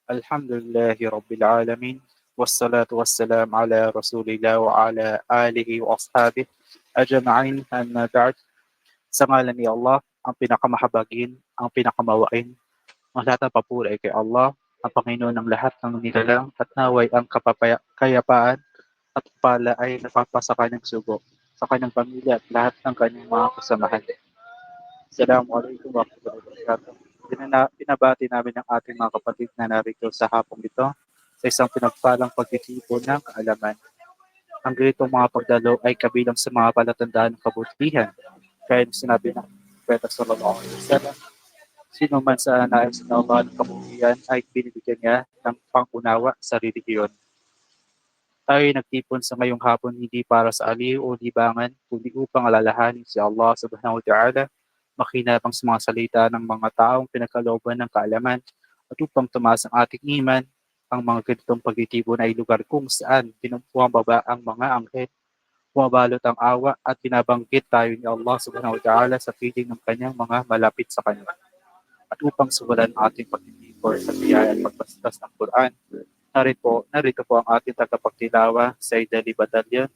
Alhamdulillahi Rabbil Alamin. Wassalatu wassalam ala Rasulillah wa ala alihi wa ashabihi ajma'in amma ba'd. Sa ngalan ni Allah, ang pinakamahabagin, ang pinakamawain, ang lahat ng papuri ay kay Allah, ang Panginoon ng lahat ng nilalang at naway ang kayapaan at pala ay napapasa kanyang sugo sa kanyang pamilya at lahat ng kanyang mga kasamahan. Assalamualaikum warahmatullahi wabarakatuh. Pinabati namin ang ating mga kapatid na narito sa hapong ito sa isang pinagpalang pagtitipon ng kaalaman. Ang ganitong mga pagdalo ay kabilang sa mga palatandaan ng kabutihan. Kaya sinabi ng Propeta Sallallahu Alaihi Wasallam, sino man sa nais na Allah ng kabutihan ay binibigyan niya ng pangunawa sa relihiyon. Tayo ay nagtipon sa ngayong hapon hindi para sa aliw o libangan, kundi upang alalahanin si Allah subhanahu wa ta'ala, makinabang sa mga salita ng mga taong pinagkalooban ng kaalaman, at upang tumaas ang ating iman. Ang mga ganitong pagtitipon ay lugar kung saan bumababa ang mga anghel, bumabalot ang awa at binabanggit tayo ni Allah subhanahu wa ta'ala sa piling ng kanyang mga malapit sa kanya. At upang suwalan ang ating pagtitipon sa biyaya at pagbastas ng Quran, narito po ang ating tagapagtilawa, Sayyid Ali Batalyon.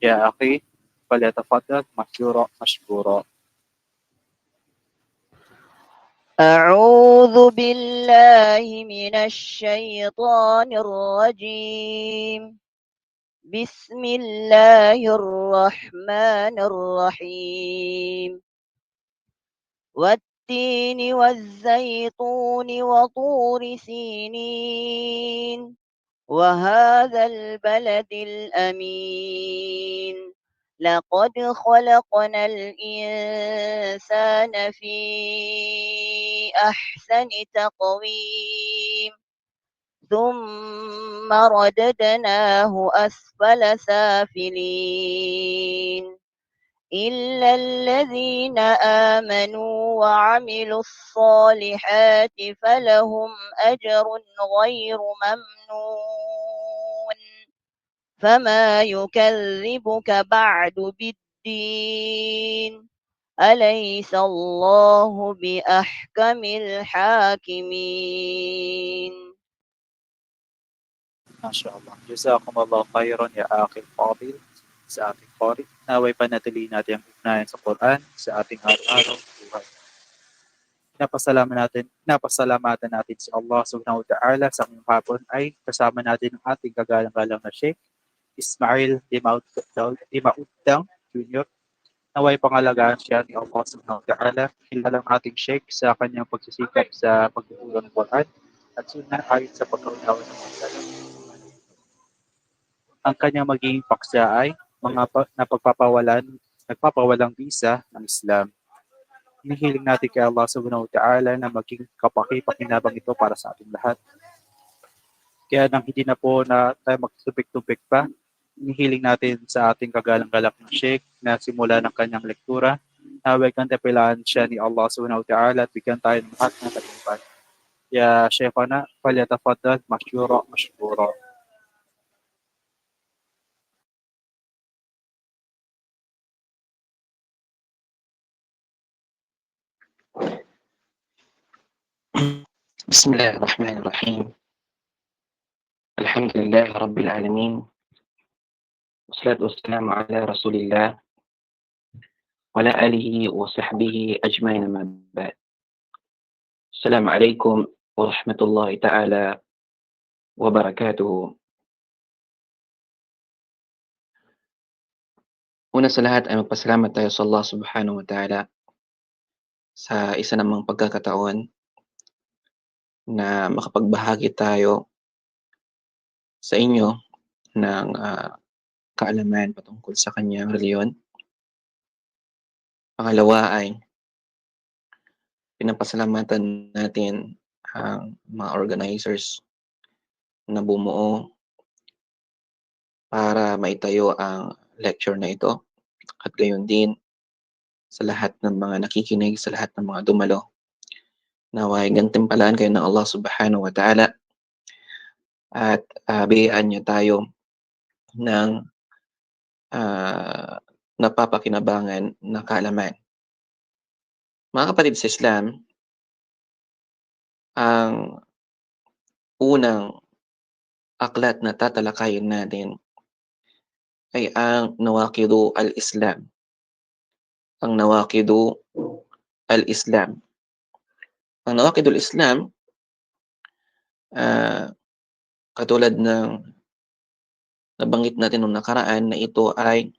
Ya akhi, falyatafaddal mashkura mashkura. أعوذ بالله من الشيطان الرجيم. بسم الله الرحمن الرحيم. والتين والزيتون وطور سينين وهذا البلد الأمين. لقد خلقنا الإنسان في أحسن تقويم ثم رددناه أسفل سافلين إلا الذين آمنوا وعملوا الصالحات فلهم أجر غير ممنون. فما يكذبك بعد بالدين أليس الله بأحكم الحاكمين. MashaAllah. Jazakumullah khairan ya akhil fadil sa ating qari. Naway panatilihin natin ang ugnayan sa Quran sa ating araw-araw buhay. Napasalamatan natin si Allah subhanahu wa ta'ala sa ngayong hapon ay kasama natin ang ating kagalang-galang na Sheikh Ismail Dimautang Jr. Naway pangalagaan siya ni Allah subhanahu wa ta'ala. Kilalang ating Sheikh sa kanyang pagsisikap sa pagtuturo ng Quran at sunnah ayon sa pagkaunawa ng mga salaf. Ang kanyang magiging paksa ay mga nagpapawalang visa ng Islam. Hinihiling natin kay Allah subhanahu wa ta'ala na maging kapaki-pakinabang ito para sa ating lahat. Kaya nang hindi na po na tayo magtupik-tupik pa, hinihiling natin sa ating kagalang-galak na Sheikh na simula ng kanyang lektura, naway kantapilaan siya ni Allah subhanahu wa ta'ala at bigyan tayo ng lahat ng tagumpay. Ya Sheikhana, falyatafaddal mashkura mashkura. بسم الله الرحمن الرحيم. الحمد لله رب العالمين، والصلاة والسلام على رسول الله وعلى آله وصحبه أجمعين، ما بعد. السلام عليكم ورحمة الله تعالى وبركاته. Una sa lahat ay magpasalamat tayo sa Allah subhanahu wa ta'ala sa isa namang pagkakataon na makapagbahagi tayo sa inyo ng kaalaman patungkol sa kanyang reliyon. Pangalawa ay pinapasalamatan natin ang mga organizers na bumuo para maitayo ang lecture na ito, at gayon din sa lahat ng mga nakikinig, sa lahat ng mga dumalo. Naway gantimpalaan kayo ng Allah subhanahu wa ta'ala at bigyan niya tayo ng napapakinabangan na kaalaman. Mga kapatid sa Islam, ang unang aklat na tatalakayin natin ay ang Nawaqidu al-Islam. Ang Nawaqidu al-Islam. Ang Nawaqidul Islam, katulad ng nabanggit natin nung nakaraan na ito ay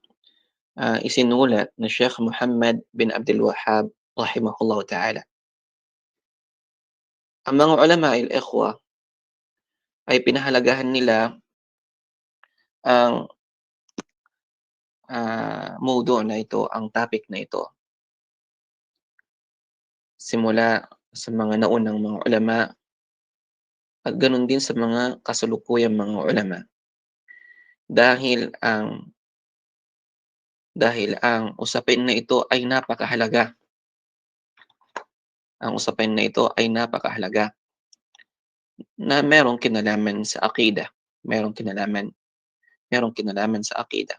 isinulat na Sheikh Muhammad bin Abdul Wahhab rahimahullahu ta'ala. Ang mga ulama al-ikhwa ay pinahalagahan nila ang mawdu' na ito, ang topic na ito. Simula sa mga naunang mga ulama at ganoon din sa mga kasalukuyang mga ulama. Dahil ang usapin na ito ay napakahalaga. Ang usapin na ito ay napakahalaga na merong kinalaman sa aqida. Merong kinalaman sa aqida.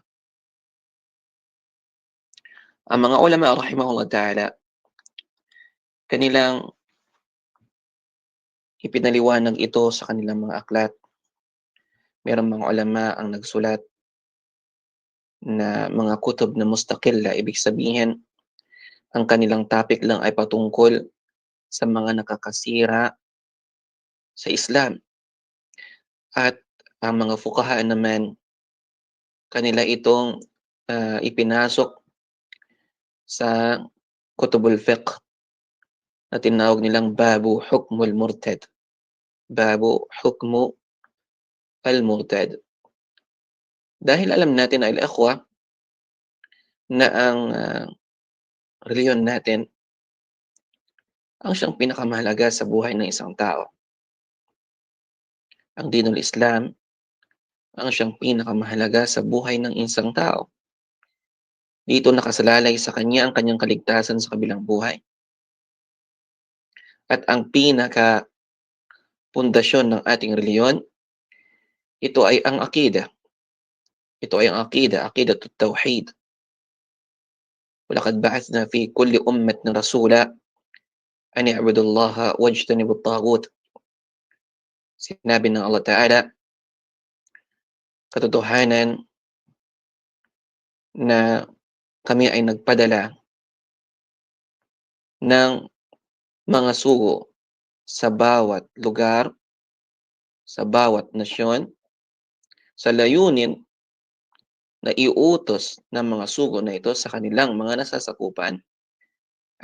Ang mga ulama rahimahullah ta'ala, kanilang ipinaliwanag ito sa kanilang mga aklat. Merong mga ulama ang nagsulat na mga kutub na mustaqilla, ibig sabihin ang kanilang topic lang ay patungkol sa mga nakakasira sa Islam. At ang mga fuqaha naman, kanila itong ipinasok sa kutubul fiqh na tinawag nilang babu hukmul murtad. Babu hukmu al-murtad. Dahil alam natin ay al-ikhwa na ang reliyon natin ang siyang pinakamahalaga sa buhay ng isang tao. Ang dinul Islam ang siyang pinakamahalaga sa buhay ng isang tao. Dito nakasalalay sa kanya ang kanyang kaligtasan sa kabilang buhay. At ang pinaka pundasyon ng ating reliyon, ito ay ang aqida. Ito ay ang aqida, aqidatut tauhid. Walaqad ba'athna fi kulli ummatin rasula an i'budu Allaha wajtanibu at-taghut. Sinabi ng Allah Ta'ala, katotohanan na kami ay nagpadala ng mga sugo sa bawat lugar, sa bawat nasyon, sa layunin na iutos ng mga sugo na ito sa kanilang mga nasasakupan.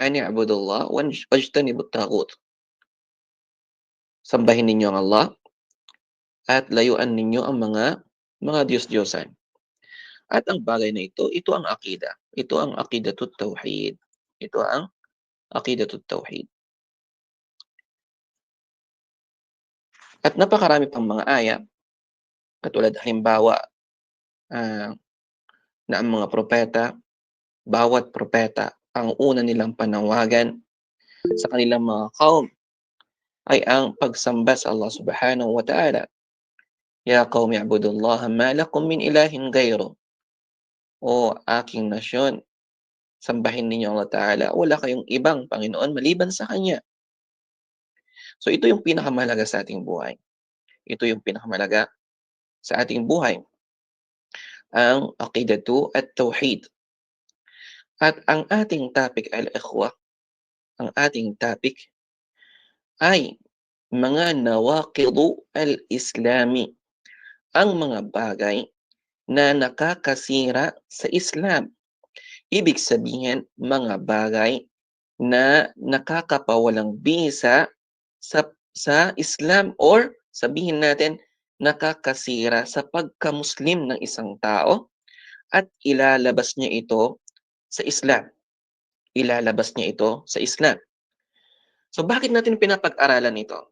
An i'budullah wajtanibu at-taghut. Sambahin ninyo ang Allah at layuan ninyo ang mga Diyos-Diyosan. At ang bagay na ito ang aqida. Ito ang aqidatut tauhid. Ito ang aqidatut tauhid. At napakarami pang mga aya, katulad halimbawa na ang mga propeta, bawat propeta, ang una nilang panawagan sa kanilang mga kaum ay ang pagsamba sa Allah subhanahu wa ta'ala. Ya qaumi ibudullaha ma lakum min ilahin ghayru. O aking nasyon, sambahin ninyo Allah Ta'ala, wala kayong ibang Panginoon maliban sa Kanya. So ito yung pinakamahalaga sa ating buhay. Ito yung pinakamahalaga sa ating buhay. Ang aqidatu at-tauhid. At ang ating topic al-ikhwa, ang ating topic ay mga nawaqidu al-islami. Ang mga bagay na nakakasira sa Islam. Ibig sabihin, mga bagay na nakakapawalang bisa sa Islam, or sabihin natin, nakakasira sa pagka-Muslim ng isang tao at ilalabas niya ito sa Islam. Ilalabas niya ito sa Islam. So bakit natin pinapag-aralan ito?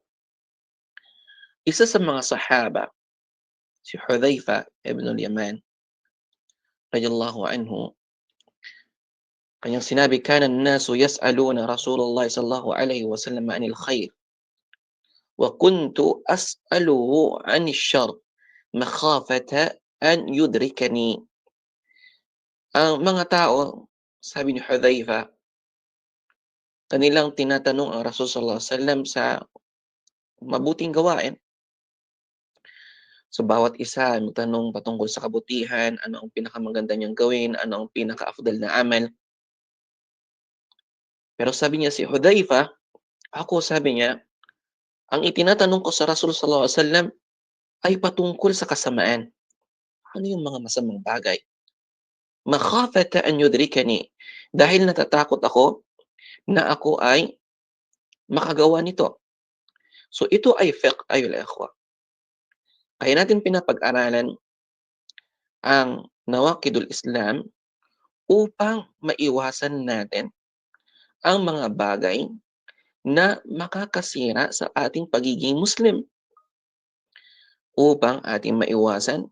Isa sa mga sahaba, si Hudhayfa ibn al-Yaman, radiyallahu anhu, kanyang sinabi, kana an-nasu yas'aluna Rasulullah sallallahu alaihi wasallam 'anil khair wa kuntu as'aluhu 'anil syarr makhafata an yudrikani. Ang mga tao, sabi ni Hudhayfa, kanilang tinatanong ang Rasul sallallahu alaihi wasallam sa mabuting gawain So bawat isa ay magtanong patungkol sa kabutihan, ano ang pinakamaganda niyang gawin, ano ang pinaka-afdal na amal. Pero sabi niya si Hudhaifa, ako sabi niya, ang itinatanong ko sa Rasul sallallahu alaihi wasallam ay patungkol sa kasamaan. Ano yung mga masamang bagay? Makhafata an yudrikani. Dahil natatakot ako na ako ay makagawa nito. So ito ay fiqh ayol ikhwa. Kaya natin pinapag-aralan ang nawaqidul Islam upang maiwasan natin ang mga bagay na makakasira sa ating pagiging Muslim. Upang ating maiwasan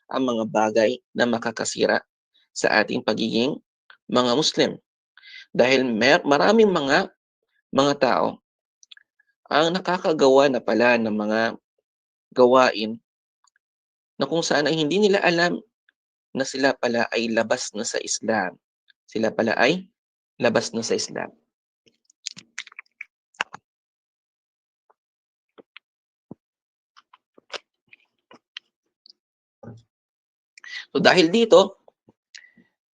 ang mga bagay na makakasira sa ating pagiging mga Muslim. Dahil maraming mga tao ang nakakagawa na pala ng mga gawain na kung saan ay hindi nila alam na sila pala ay labas na sa Islam. Sila pala ay labas na sa Islam. So dahil dito,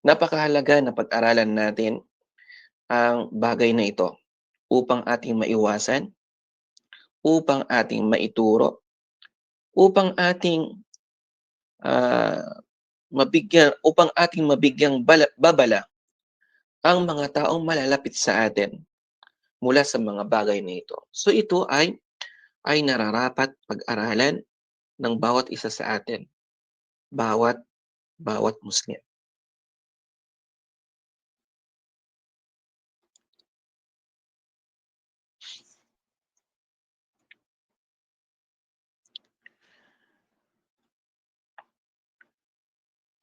napakahalaga na pag-aralan natin ang bagay na ito upang ating maiwasan, upang ating maituro, upang ating mabigyang babala ang mga taong malalapit sa atin mula sa mga bagay na ito. So ito ay nararapat pag-aralan ng bawat isa sa atin, bawat Muslim.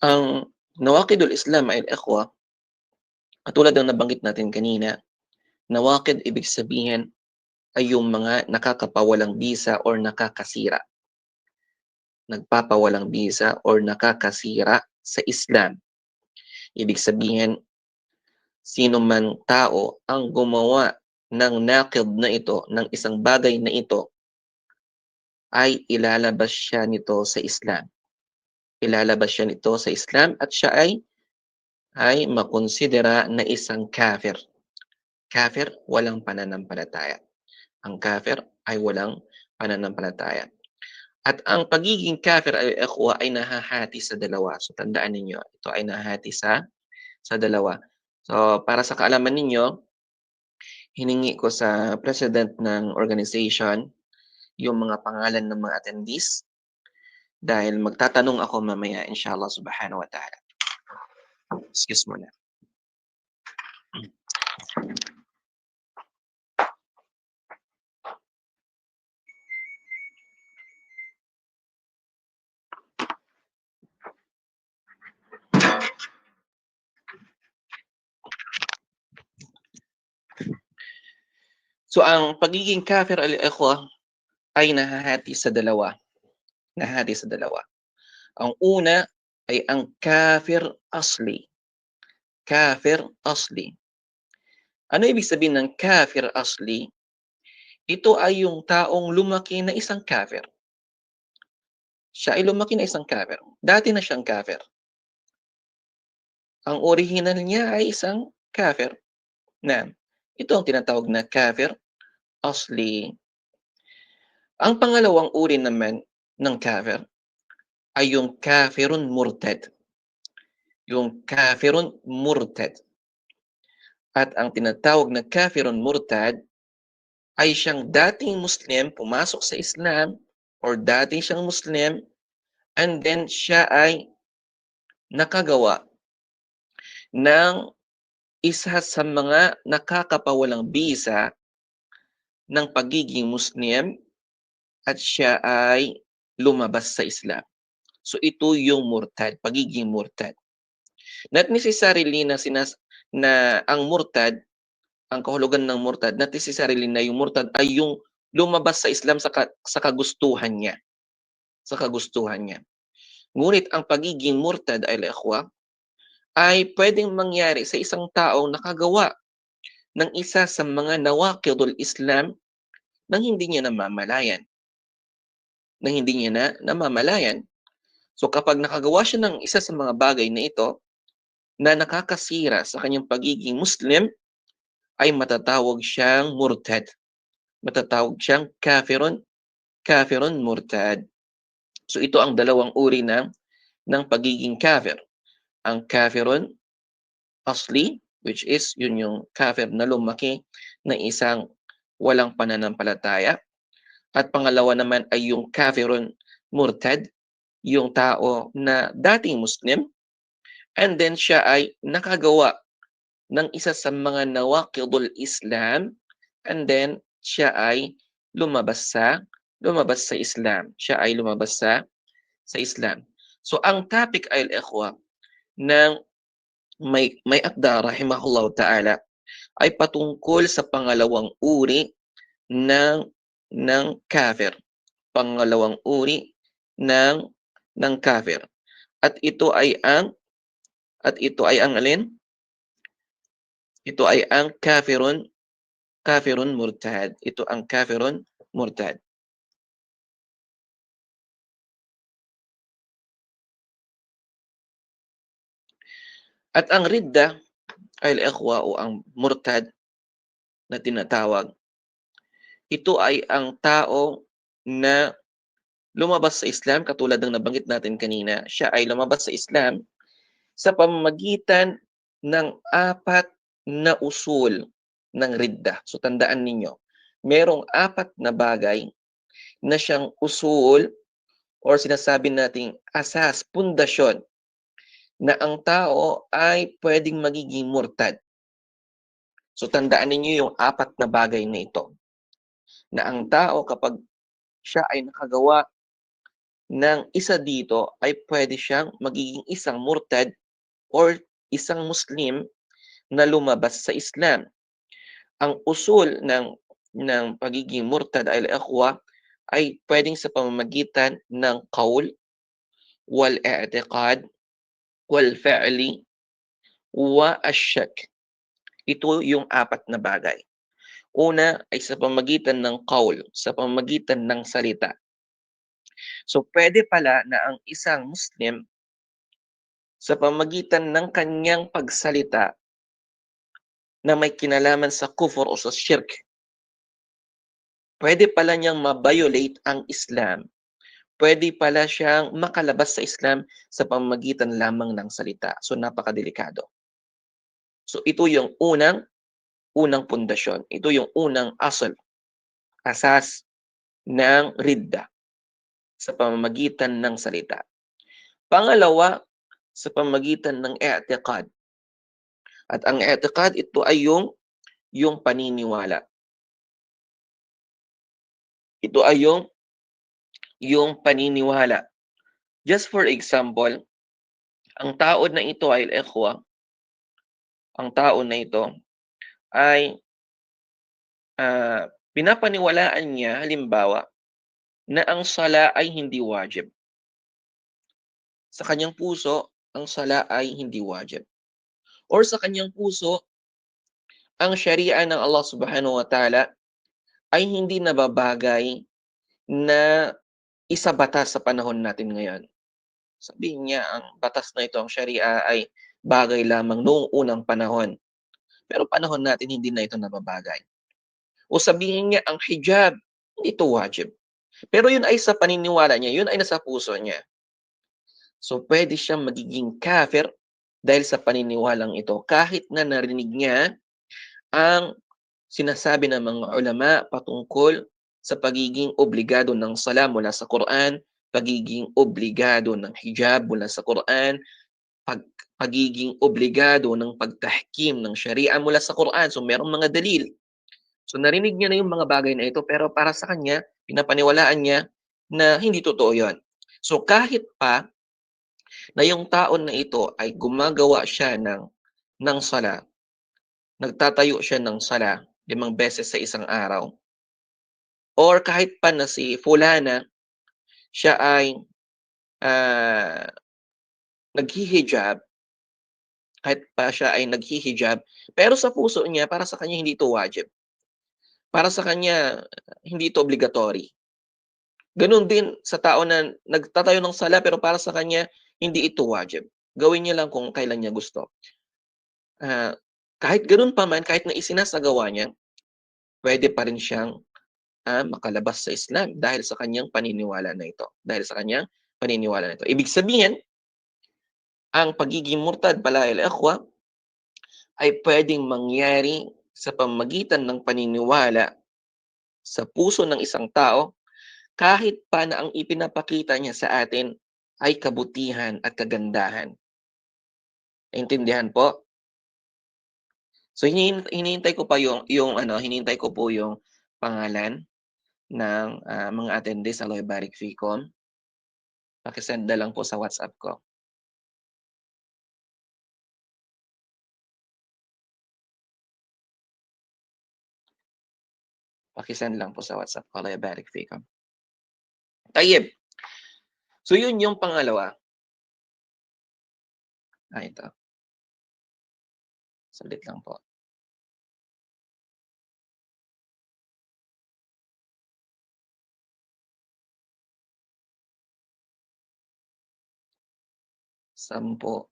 Ang nawaqidul Islam ay ikhwa, katulad ng nabanggit natin kanina, nawaqid ibig sabihin ay yung mga nakakapawalang bisa or nakakasira. Nagpapawalang bisa or nakakasira sa Islam. Ibig sabihin, sino man tao ang gumawa ng naqid na ito, ng isang bagay na ito, ay ilalabas siya nito sa Islam. Ilalabas siya nito sa Islam at siya ay makonsidera na isang kafir. Kafir, walang pananampalataya. Ang kafir ay walang pananampalataya. At ang pagiging kafir ay ikhwa ay nahahati sa dalawa. So tandaan ninyo, ito ay nahahati sa dalawa. So para sa kaalaman ninyo, hiningi ko sa president ng organization yung mga pangalan ng mga attendees dahil magtatanong ako mamaya inshallah subhanahu wa ta'ala. Excuse muna. So ang pagiging kafir al-ikhwa ay nahahati sa dalawa. Nahahati sa dalawa. Ang una ay ang kafir asli. Kafir asli. Ano ibig sabihin ng kafir asli? Ito ay yung taong lumaki na isang kafir. Siya ay lumaki na isang kafir. Dati na siyang kafir. Ang original niya ay isang kafir. Na ito ang tinatawag na kafir asli. Ang pangalawang uri naman ng kafir ay yung kafirun murtad. Yung kafirun murtad. At ang tinatawag na kafirun murtad ay siyang dating Muslim, pumasok sa Islam, or dating siyang Muslim, and then siya ay nakagawa ng isa sa mga nakakapawalang bisa ng pagiging Muslim at siya ay lumabas sa Islam. So ito yung murtad, pagiging murtad. Not necessarily na ang murtad, ang kahulugan ng murtad, not necessarily na yung murtad ay yung lumabas sa Islam sa kagustuhan niya. Sa kagustuhan niya. Ngunit ang pagiging murtad ay ikhwa ay pwedeng mangyari sa isang taong nakagawa ng isa sa mga nawaqidul Islam nang hindi niya namamalayan. na hindi niya na namamalayan. So kapag nakagawa siya ng isa sa mga bagay na ito na nakakasira sa kanyang pagiging Muslim, ay matatawag siyang murtad. Matatawag siyang kafirun murtad. So ito ang dalawang uri ng pagiging kafir. Ang kafirun asli, which is yun yung kafir na lumaki na isang walang pananampalataya. At pangalawa naman ay yung kafirun murtad, yung tao na dating Muslim, and then siya ay nakagawa ng isa sa mga nawaqidul Islam, and then siya ay lumabas sa Islam. Siya ay lumabas sa Islam. So ang topic ay al-ikhwa ng may akda rahimahullah ta'ala ay patungkol sa pangalawang uri ng kafir. Pangalawang uri ng kafir. At ito ay ang alin? Ito ay ang kafirun murtad. Ito ang kafirun murtad. At ang ridda ay al-ikhwa o ang murtad na tinatawag, ito ay ang tao na lumabas sa Islam, katulad ng nabanggit natin kanina. Siya ay lumabas sa Islam sa pamamagitan ng 4 na usul ng ridda. So tandaan ninyo, merong 4 na bagay na siyang usul or sinasabi nating asas, pundasyon na ang tao ay pwedeng magiging murtad. So tandaan ninyo yung 4 na bagay na ito. Na ang tao kapag siya ay nakagawa ng isa dito ay pwede siyang magiging isang murtad or isang Muslim na lumabas sa Islam. Ang usul ng pagiging murtad ay al-ikhwa ay pwedeng sa pamamagitan ng qaul, wal i'tiqad, wal fi'li, wa ash-shak. Ito yung 4 na bagay. Una ay sa pamamagitan ng qaul, sa pamamagitan ng salita. So pwede pala na ang isang Muslim sa pamamagitan ng kanyang pagsalita na may kinalaman sa kufur o sa shirk, pwede pala niyang ma-violate ang Islam. Pwede pala siyang makalabas sa Islam sa pamamagitan lamang ng salita. So napakadelikado. So ito yung unang pundasyon. Ito yung unang asas ng ridda sa pamamagitan ng salita. Pangalawa, sa pamamagitan ng i'tiqad. At ang i'tiqad, ito ay yung paniniwala. Ito ay yung paniniwala. Just for example, ang tao na ito ay al-ikhwa, ang tao na ito ay pinapaniwalaan niya, halimbawa, na ang sala ay hindi wajib. Sa kanyang puso, ang sala ay hindi wajib. Or sa kanyang puso, ang sharia ng Allah subhanahu wa ta'ala ay hindi nababagay na isa batas sa panahon natin ngayon. Sabihin niya, ang batas na ito, ang sharia ay bagay lamang noong unang panahon. Pero panahon natin, hindi na ito nababagay. O sabihin niya, ang hijab, hindi ito wajib. Pero yun ay sa paniniwala niya, yun ay nasa puso niya. So pwede siyang magiging kafir dahil sa paniniwalang ito. Kahit na narinig niya ang sinasabi ng mga ulama patungkol sa pagiging obligado ng sala mula sa Quran, pagiging obligado ng hijab mula sa Quran, pagiging obligado ng pagtahkim ng sharia mula sa Quran. So merong mga dalil. So narinig niya na yung mga bagay na ito, pero para sa kanya, pinapaniwalaan niya na hindi totoo yon. So kahit pa na yung taon na ito ay gumagawa siya ng sala, nagtatayo siya ng sala 5 beses sa isang araw, or kahit pa na si fulana, siya ay naghihijab, kahit pa siya ay naghihijab, pero sa puso niya, para sa kanya hindi ito wajib. Para sa kanya, hindi ito obligatory. Gano'n din sa tao na nagtatayo ng sala pero para sa kanya hindi ito wajib. Gawin niya lang kung kailan niya gusto. Kahit gano'n pa man, kahit na isinasagawa niya, puwede pa rin siyang, makalabas sa Islam dahil sa kanyang paniniwala na ito, Ibig sabihin, ang pagiging murtad pala ikhwa ay puwedeng mangyari sa pamamagitan ng paniniwala sa puso ng isang tao kahit pa na ang ipinapakita niya sa atin ay kabutihan at kagandahan. Naintindihan po? So hinihintay ko po yung pangalan ng, mga attendees sa Loy Barik Ficom. Paki-send na lang po sa WhatsApp ko. Paki-send lang po sa WhatsApp ko, Loy Barik Ficom. Tayyib. So yun yung pangalawa. Ito. Saglit lang po. Sampu.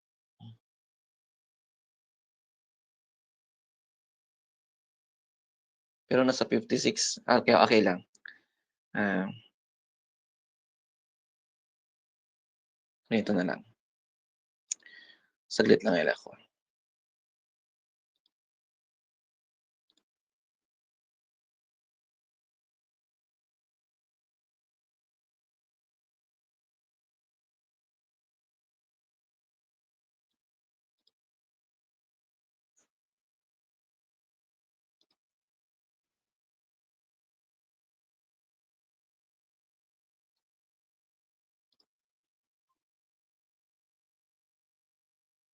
Pero nasa 56. Okay lang. Ito na lang. Saglit lang ako.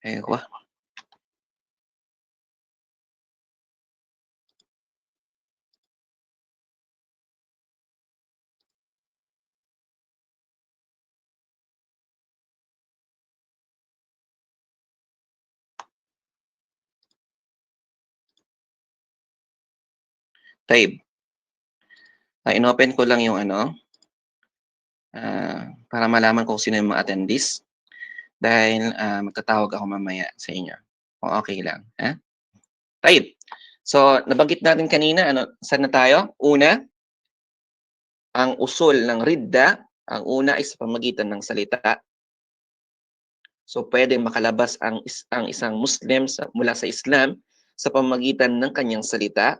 Ewa. Taib. Inopen ko lang yung para malaman kung sino yung mga attendees. Dahil magtatawag ako mamaya sa inyo. O okay lang. Taib. So, nabanggit natin kanina, saan na tayo? Una, ang usul ng ridda, ang una ay sa pamamagitan ng salita. So, pwedeng makalabas ang isang Muslim mula sa Islam sa pamamagitan ng kanyang salita.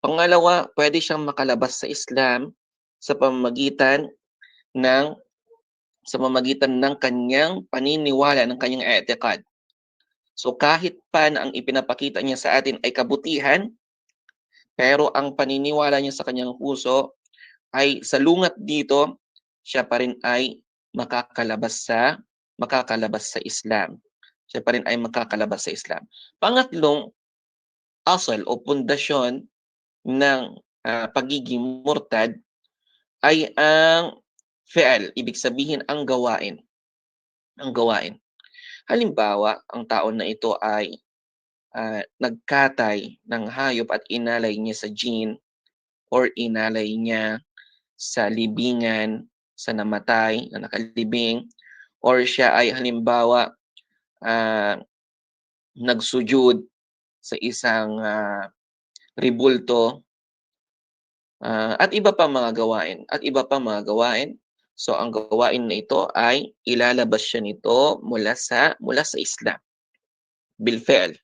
Pangalawa, pwede siyang makalabas sa Islam sa pamamagitan ng kanyang paniniwala, ng kanyang i'tiqad. So kahit pa na ang ipinapakita niya sa atin ay kabutihan, pero ang paniniwala niya sa kanyang puso ay salungat dito, siya pa rin ay makakalabas sa Islam. Siya pa rin ay makakalabas sa Islam. Pangatlong asal o pundasyon ng pagiging murtad ay ang fi'al, ibig sabihin ang gawain. Halimbawa, ang tao na ito ay nagkatay ng hayop at inalay niya sa jinn or inalay niya sa libingan, sa namatay, na nakalibing, or siya ay halimbawa nagsujud sa isang ribulto at iba pang mga gawain. So ang gawain na ito ay ilalabas siya nito mula sa Islam bil fi'l.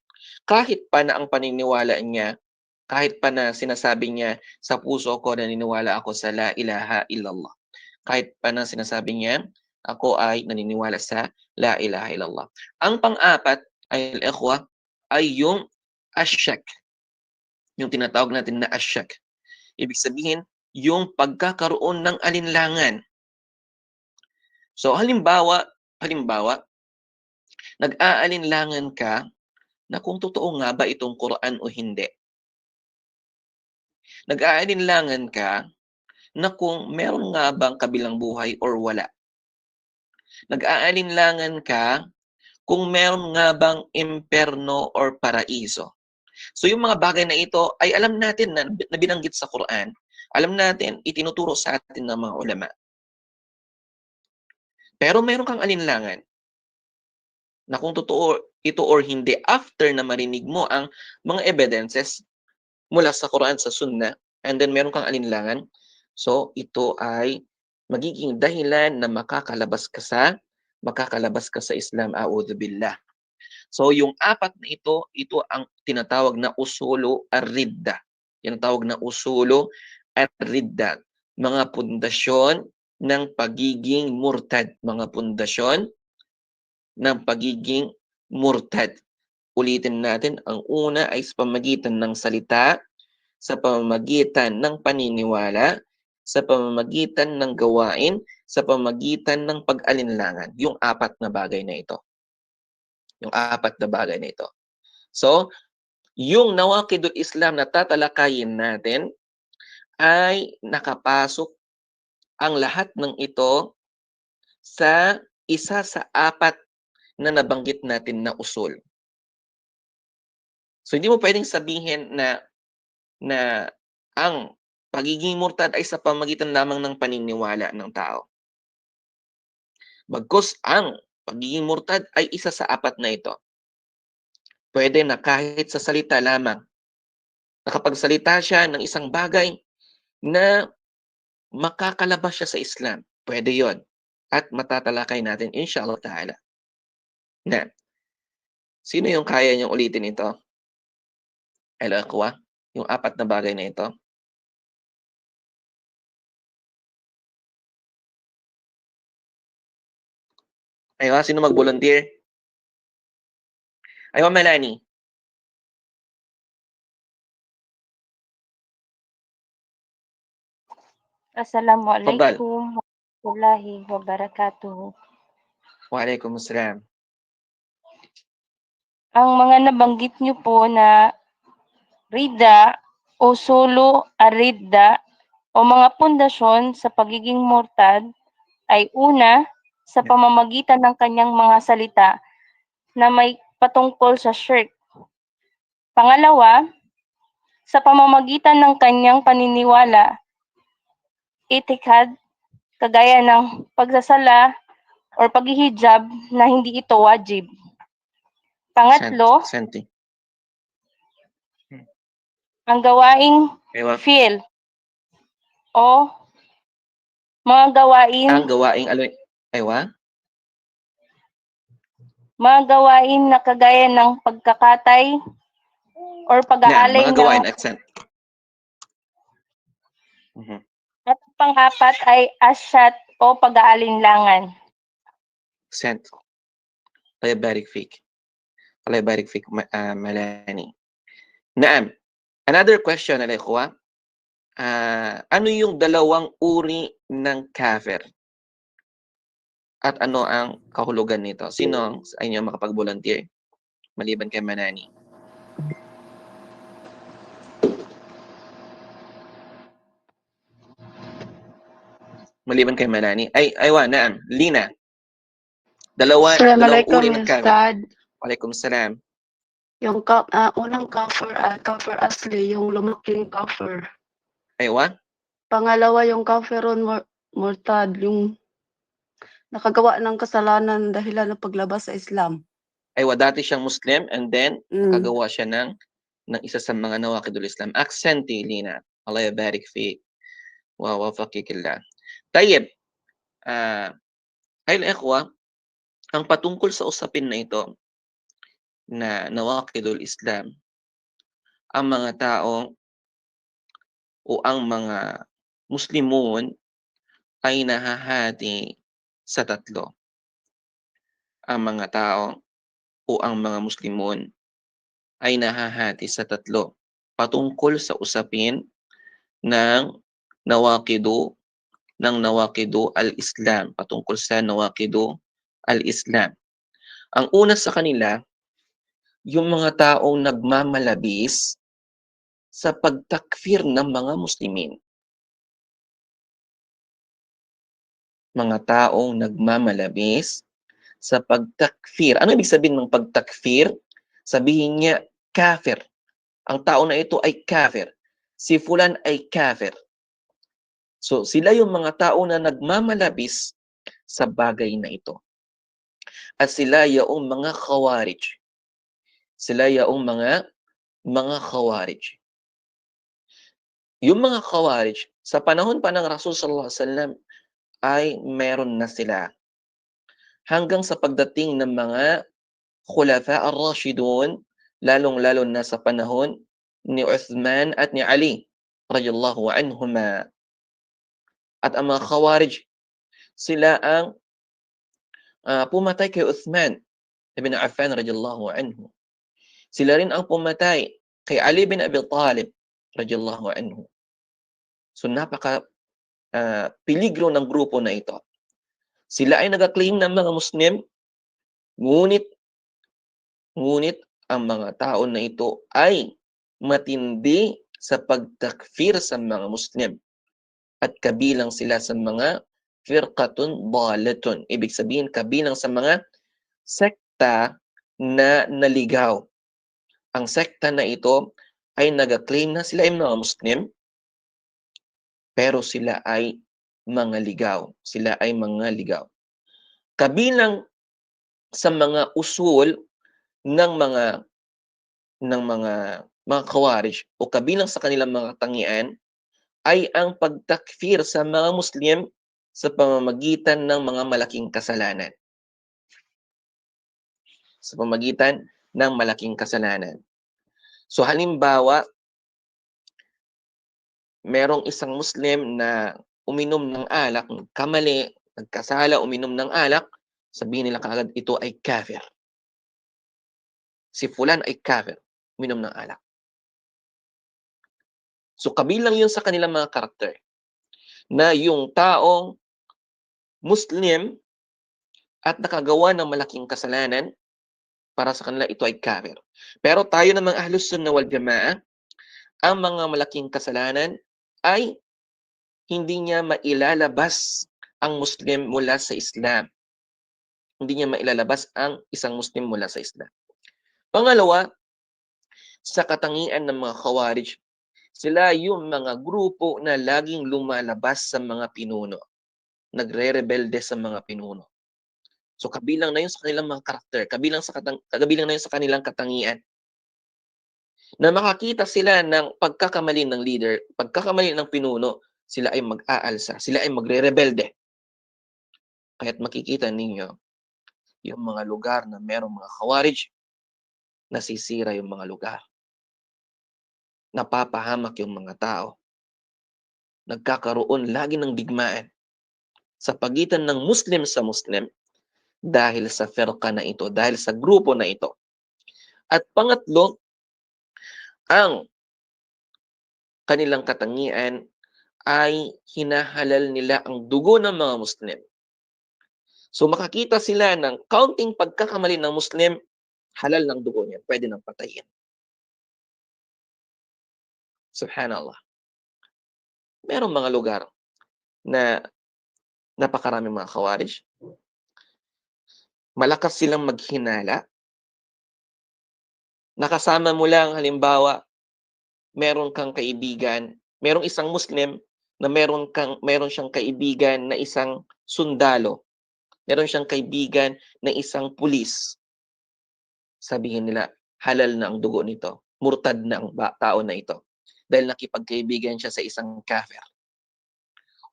Kahit pa na ang paniniwala niya, kahit pa na sinasabi niya sa puso ko naniniwala ako sa la ilaha illallah. Kahit pa na sinasabi niya ako ay naniniwala sa la ilaha illallah. Ang pang-apat ay ikhwa ay yung ashyak. Yung tinatawag natin na ashyak. Ibig sabihin, yung pagkakaroon ng alinlangan. So halimbawa, nag-aalinlangan ka na kung totoo nga ba itong Quran o hindi. Nag-aalinlangan ka na kung meron nga bang kabilang buhay or wala. Nag-aalinlangan ka kung meron nga bang imperno or paraiso. So yung mga bagay na ito ay alam natin na binanggit sa Quran. Alam natin, itinuturo sa atin ng mga ulama. Pero meron kang alinlangan na kung totoo ito or hindi after na marinig mo ang mga evidences mula sa Quran, sa Sunnah, and then meron kang alinlangan, so ito ay magiging dahilan na makakalabas ka sa Islam, a'udhu billah. So yung apat na ito ang tinatawag na usulo ar-ridda. Tinatawag na usulo ar-ridda. Mga pundasyon ng pagiging murtad. Mga pundasyon ng pagiging murtad. Ulitin natin, ang una ay sa pamamagitan ng salita, sa pamamagitan ng paniniwala, sa pamamagitan ng gawain, sa pamamagitan ng pag-alinlangan. Yung apat na bagay na ito. Yung apat na bagay na ito. So, yung nawaqidul Islam na tatalakayin natin ay nakapasok ang lahat ng ito sa isa sa apat na nabanggit natin na usul. So, hindi mo pwedeng sabihin na ang pagiging murtad ay sa pamamagitan lamang ng paniniwala ng tao. Bagkus ang pagiging murtad ay isa sa apat na ito. Pwede na kahit sa salita lamang. Nakapagsalita siya ng isang bagay na makakalabas siya sa Islam. Pwede yon. At matatalakay natin, inshallah ta'ala. Na, sino yung kaya niyong ulitin ito? Al-Aqwa, yung apat na bagay na ito. Aywa, sino mag-volunteer? Aywa, Melanie. Assalamualaikum warahmatullahi wabarakatuh. Waalaikumsalam. Ang mga nabanggit niyo po na rida o solo arida o mga pundasyon sa pagiging murtad ay una, sa pamamagitan ng kanyang mga salita na may patungkol sa shirk. Pangalawa, sa pamamagitan ng kanyang paniniwala, itikad, kagaya ng pagsasala or paghihijab na hindi ito wajib. Pangatlo, Senti. ang gawaing Aywa. fi'l o mga gawain Ang gawaing aywa? mga gawain na kagaya ng pagkakatay or pag-aalay Mga gawain, accent. At pang-apat ay asyat o pag-aalinlangan. Accent. Allah barik fik. Allah barik fik, Melanie. Naam. Another question, Al-Ikhwa. Ano yung dalawang uri ng kafir? At ano ang kahulugan nito? Sino sa inyo makapag-volunteer? Maliban kay Manani. Maliban kay Manani. Aywa, naam. Lina. Dalawang uri ng kafir. Ustad. Waalaikumsalam. Yung unang kafir asli, yung lumaking kafir. Aywa? Pangalawa yung kafirun murtad, yung nakagawa ng kasalanan dahilan ng paglabas sa Islam. Aywa, dati siyang Muslim and then nakagawa siya ng isa sa mga nawaqidul Islam. Aksenti, Lina. Allah yabarik fi wa wafaqikillah. Tayyib. Ayun, ikhwa, ang patungkol sa usapin na ito na nawaqidul Islam, ang mga tao o ang mga Muslimun ay nahahati sa tatlo. Ang mga tao o ang mga Muslimun ay nahahati sa tatlo patungkol sa usapin ng nawaqidu al-Islam, patungkol sa nawaqidu al-Islam. Ang una sa kanila, yung mga taong nagmamalabis sa pagtakfir ng mga Muslimin. Mga taong nagmamalabis sa pagtakfir. Ano ibig sabihin ng pagtakfir? Sabihin niya, kafir. Ang tao na ito ay kafir. Si fulan ay kafir. So, sila yung mga tao na nagmamalabis sa bagay na ito. At sila yaong mga Khawarij. Sila yaong mga Khawarij. Yung mga Khawarij, sa panahon pa ng Rasul sallallahu alaihi wasallam ay meron na sila. Hanggang sa pagdating ng mga Khulafa ar-Rashidun, lalong-lalo na sa panahon ni Uthman at ni Ali radiyallahu anhuma. At ang mga Khawarij, sila ang pumatay kay Uthman ibn Affan radiyallahu anhu. Sila rin ang pumatay kay Ali bin Abi Talib radiyallahu anhu. So napaka peligro ng grupo na ito. Sila ay nag-claim ng mga Muslim, ngunit ang mga tao na ito ay matindi sa pagtakfir sa mga Muslim. At kabilang sila sa mga firqatun dalatun. Ibig sabihin, kabilang sa mga sekta na naligaw. Ang sekta na ito ay nag-claim na sila ay mga Muslim, pero sila ay mga ligaw. Sila ay mga ligaw. Kabilang sa mga usul ng mga Khawarij o kabilang sa kanilang mga tangian ay ang pagtakfir sa mga Muslim sa pamamagitan ng mga malaking kasalanan. Sa pamamagitan ng malaking kasalanan. So halimbawa, merong isang Muslim na uminom ng alak, kamali, nagkasala, uminom ng alak, sabihin nila kaagad ito ay kafir. Si fulan ay kafir, uminom ng alak. So kabilang yun sa kanilang mga karakter na yung taong Muslim at nakagawa ng malaking kasalanan, para sa kanila ito ay kafir. Pero tayo namang Ahlus Sunnah wal Jamaa, ang mga malaking kasalanan ay hindi niya mailalabas ang Muslim mula sa Islam. Hindi niya mailalabas ang isang Muslim mula sa Islam. Pangalawa, sa katangian ng mga Khawarij, sila yung mga grupo na laging lumalabas sa mga pinuno. Nagre-rebelde sa mga pinuno. So kabilang na yun sa kanilang mga karakter, kabilang na yun sa kanilang katangian. Na makakita sila ng pagkakamali ng leader, pagkakamali ng pinuno, sila ay mag-aalsa, sila ay magre-rebelde. Kaya't makikita ninyo yung mga lugar na merong mga Khawarij, nasisira yung mga lugar. Napapahamak yung mga tao. Nagkakaroon lagi ng digmaan sa pagitan ng Muslim sa Muslim dahil sa firqa na ito, dahil sa grupo na ito. At pangatlo, ang kanilang katangian ay hinahalal nila ang dugo ng mga Muslim. So makakita sila ng kaunting pagkakamali ng Muslim, halal ng dugo niya, pwede nang patayin. Subhanallah. Merong mga lugar na napakaraming mga Khawarij. Malakas silang maghinala. Nakasama mo lang, halimbawa, meron kang kaibigan, merong isang Muslim na meron siyang kaibigan na isang sundalo. Meron siyang kaibigan na isang pulis. Sabihin nila, halal na ang dugo nito. Murtad na ang tao na ito. Dahil nakipagkaibigan siya sa isang kafir.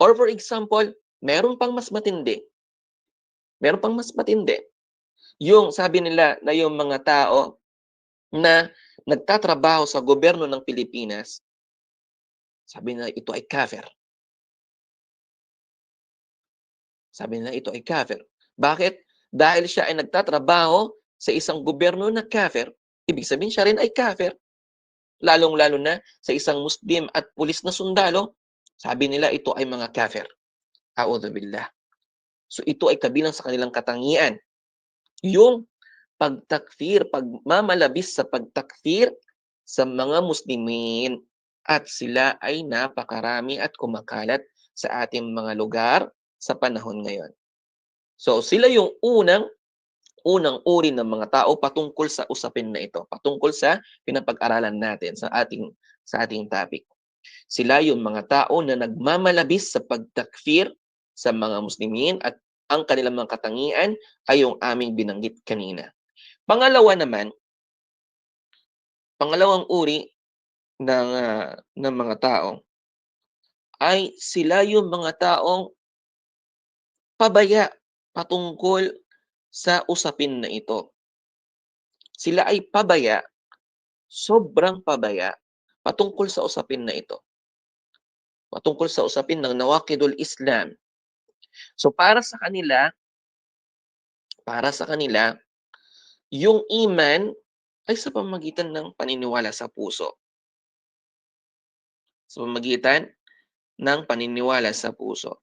Or for example, meron pang mas matindi. Meron pang mas matindi. Yung sabi nila na yung mga tao na nagtatrabaho sa gobyerno ng Pilipinas, sabi nila ito ay kafir. Sabi nila ito ay kafir. Bakit? Dahil siya ay nagtatrabaho sa isang gobyerno na kafir, ibig sabihin siya rin ay kafir. Lalong-lalo na sa isang Muslim at pulis na sundalo, sabi nila ito ay mga kafir. A'udhu billah. So ito ay kabilang sa kanilang katangian. Yung pagtakfir, pagmamalabis sa pagtakfir sa mga Muslimin. At sila ay napakarami at kumakalat sa ating mga lugar sa panahon ngayon. So sila yung unang uri ng mga tao patungkol sa usapin na ito, patungkol sa pinapag-aralan natin sa ating topic. Sila yung mga tao na nagmamalabis sa pagtakfir sa mga Muslimin at ang kanilang mga katangian ay yung aming binanggit kanina. Pangalawa naman, pangalawang uri ng mga tao ay sila yung mga taong pabaya patungkol sa usapin na ito. Sila ay pabaya, sobrang pabaya patungkol sa usapin na ito. Patungkol sa usapin ng nawaqidul Islam. So para sa kanila, yung iman ay sa pamamagitan ng paniniwala sa puso. Sa pamamagitan ng paniniwala sa puso.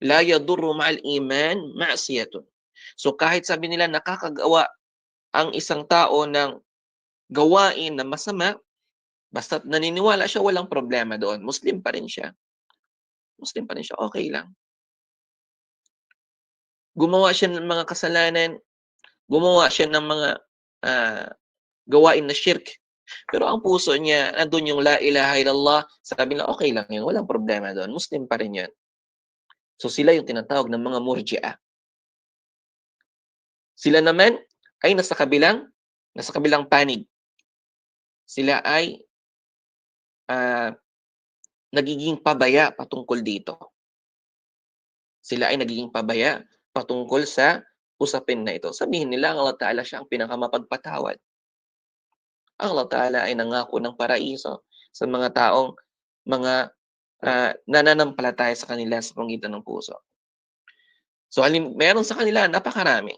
La yadurru ma'al iman ma'siyatun. So kahit sabi nila nakakagawa ang isang tao ng gawain na masama, basta't naniniwala siya, walang problema doon. Muslim pa rin siya. Okay lang. Gumawa siya ng mga kasalanan, gumawa siya ng mga gawain na shirk. Pero ang puso niya, nandun yung la ilaha illallah, sabi na okay lang yun, walang problema doon. Muslim pa rin yun. So sila yung tinatawag ng mga murji'ah. Sila naman ay nasa kabilang panig. Sila ay nagiging pabaya patungkol dito. Sila ay nagiging pabaya patungkol sa usapin na ito. Sabihin nila, ang Allah Ta'ala siya ang pinakamapagpatawad. Ang Allah Ta'ala ay nangako ng paraiso sa mga taong mga nananampalataya sa kanila sa pamamagitan ng puso. So, meron sa kanila, napakarami.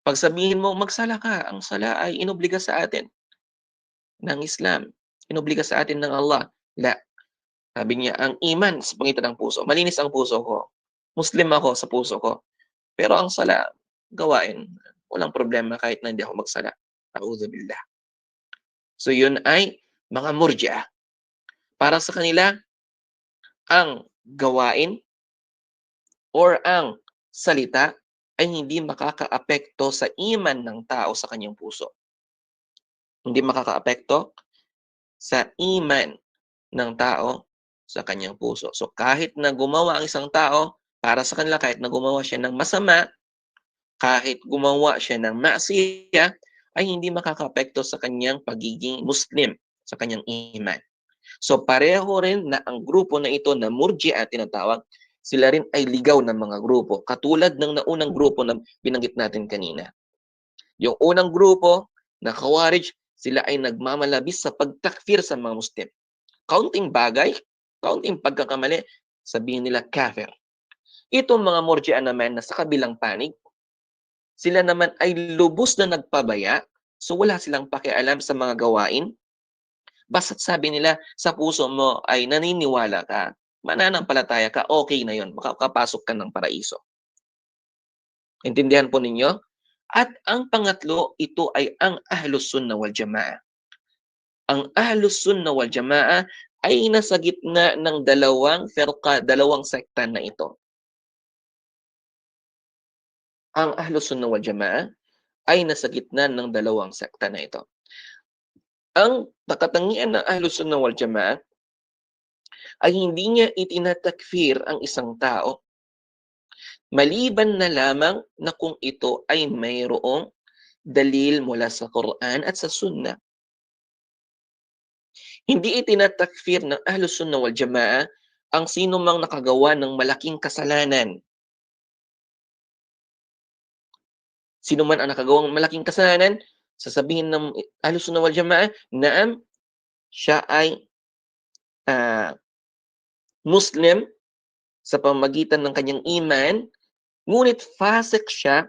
Pag sabihin mo, magsala ka, ang sala ay inobliga sa atin ng Islam. Inobliga sa atin ng Allah. La. Sabi niya, ang iman sa pamamagitan ng puso. Malinis ang puso ko. Muslim ako sa puso ko. Pero ang sala, gawain. Walang problema kahit na hindi ako magsala. A'udhu billah. So yun ay mga murji'ah. Para sa kanila, ang gawain or ang salita ay hindi makakaapekto sa iman ng tao sa kanyang puso. Hindi makakaapekto sa iman ng tao sa kanyang puso. So kahit na gumawa ang isang tao, para sa kanila kahit na gumawa siya ng masama, kahit gumawa siya ng ma'siyah, ay hindi makakaapekto sa kanyang pagiging Muslim, sa kanyang iman. So pareho rin na ang grupo na ito na murji'ah tinatawag, sila rin ay ligaw ng mga grupo. Katulad ng naunang grupo na binanggit natin kanina. Yung unang grupo na Khawarij, sila ay nagmamalabis sa pagtakfir sa mga Muslim. Kaunting bagay, kaunting pagkakamali, sabihin nila kafir. Itong mga murji'ah naman na sa kabilang panig, sila naman ay lubos na nagpabaya, so wala silang pakialam sa mga gawain. Basta't sabi nila, sa puso mo ay naniniwala ka, mananampalataya ka, okay na yun, makakapasok ka ng paraiso. Intindihan po ninyo? At ang pangatlo, ito ay ang Ahlus Sunnah wal Jama'ah. Ang Ahlus Sunnah wal Jama'ah ay nasa gitna ng dalawang sekta na ito. Ang Ahlus Sunnah wal Jama'ah ay nasa gitna ng dalawang sekta na ito. Ang katangian ng Ahlus Sunnah wal Jama'ah ay hindi niya itinatakfir ang isang tao maliban na lamang na kung ito ay mayroong dalil mula sa Quran at sa Sunnah. Hindi itinatakfir ng Ahlus Sunnah wal Jama'ah ang sino mang nakagawa ng malaking kasalanan. Sino man ang nakagawang malaking kasalanan, sasabihin ng Ahlus Sunnah wal Jama'ah, naam, siya ay Muslim sa pamamagitan ng kanyang iman, ngunit fasik siya,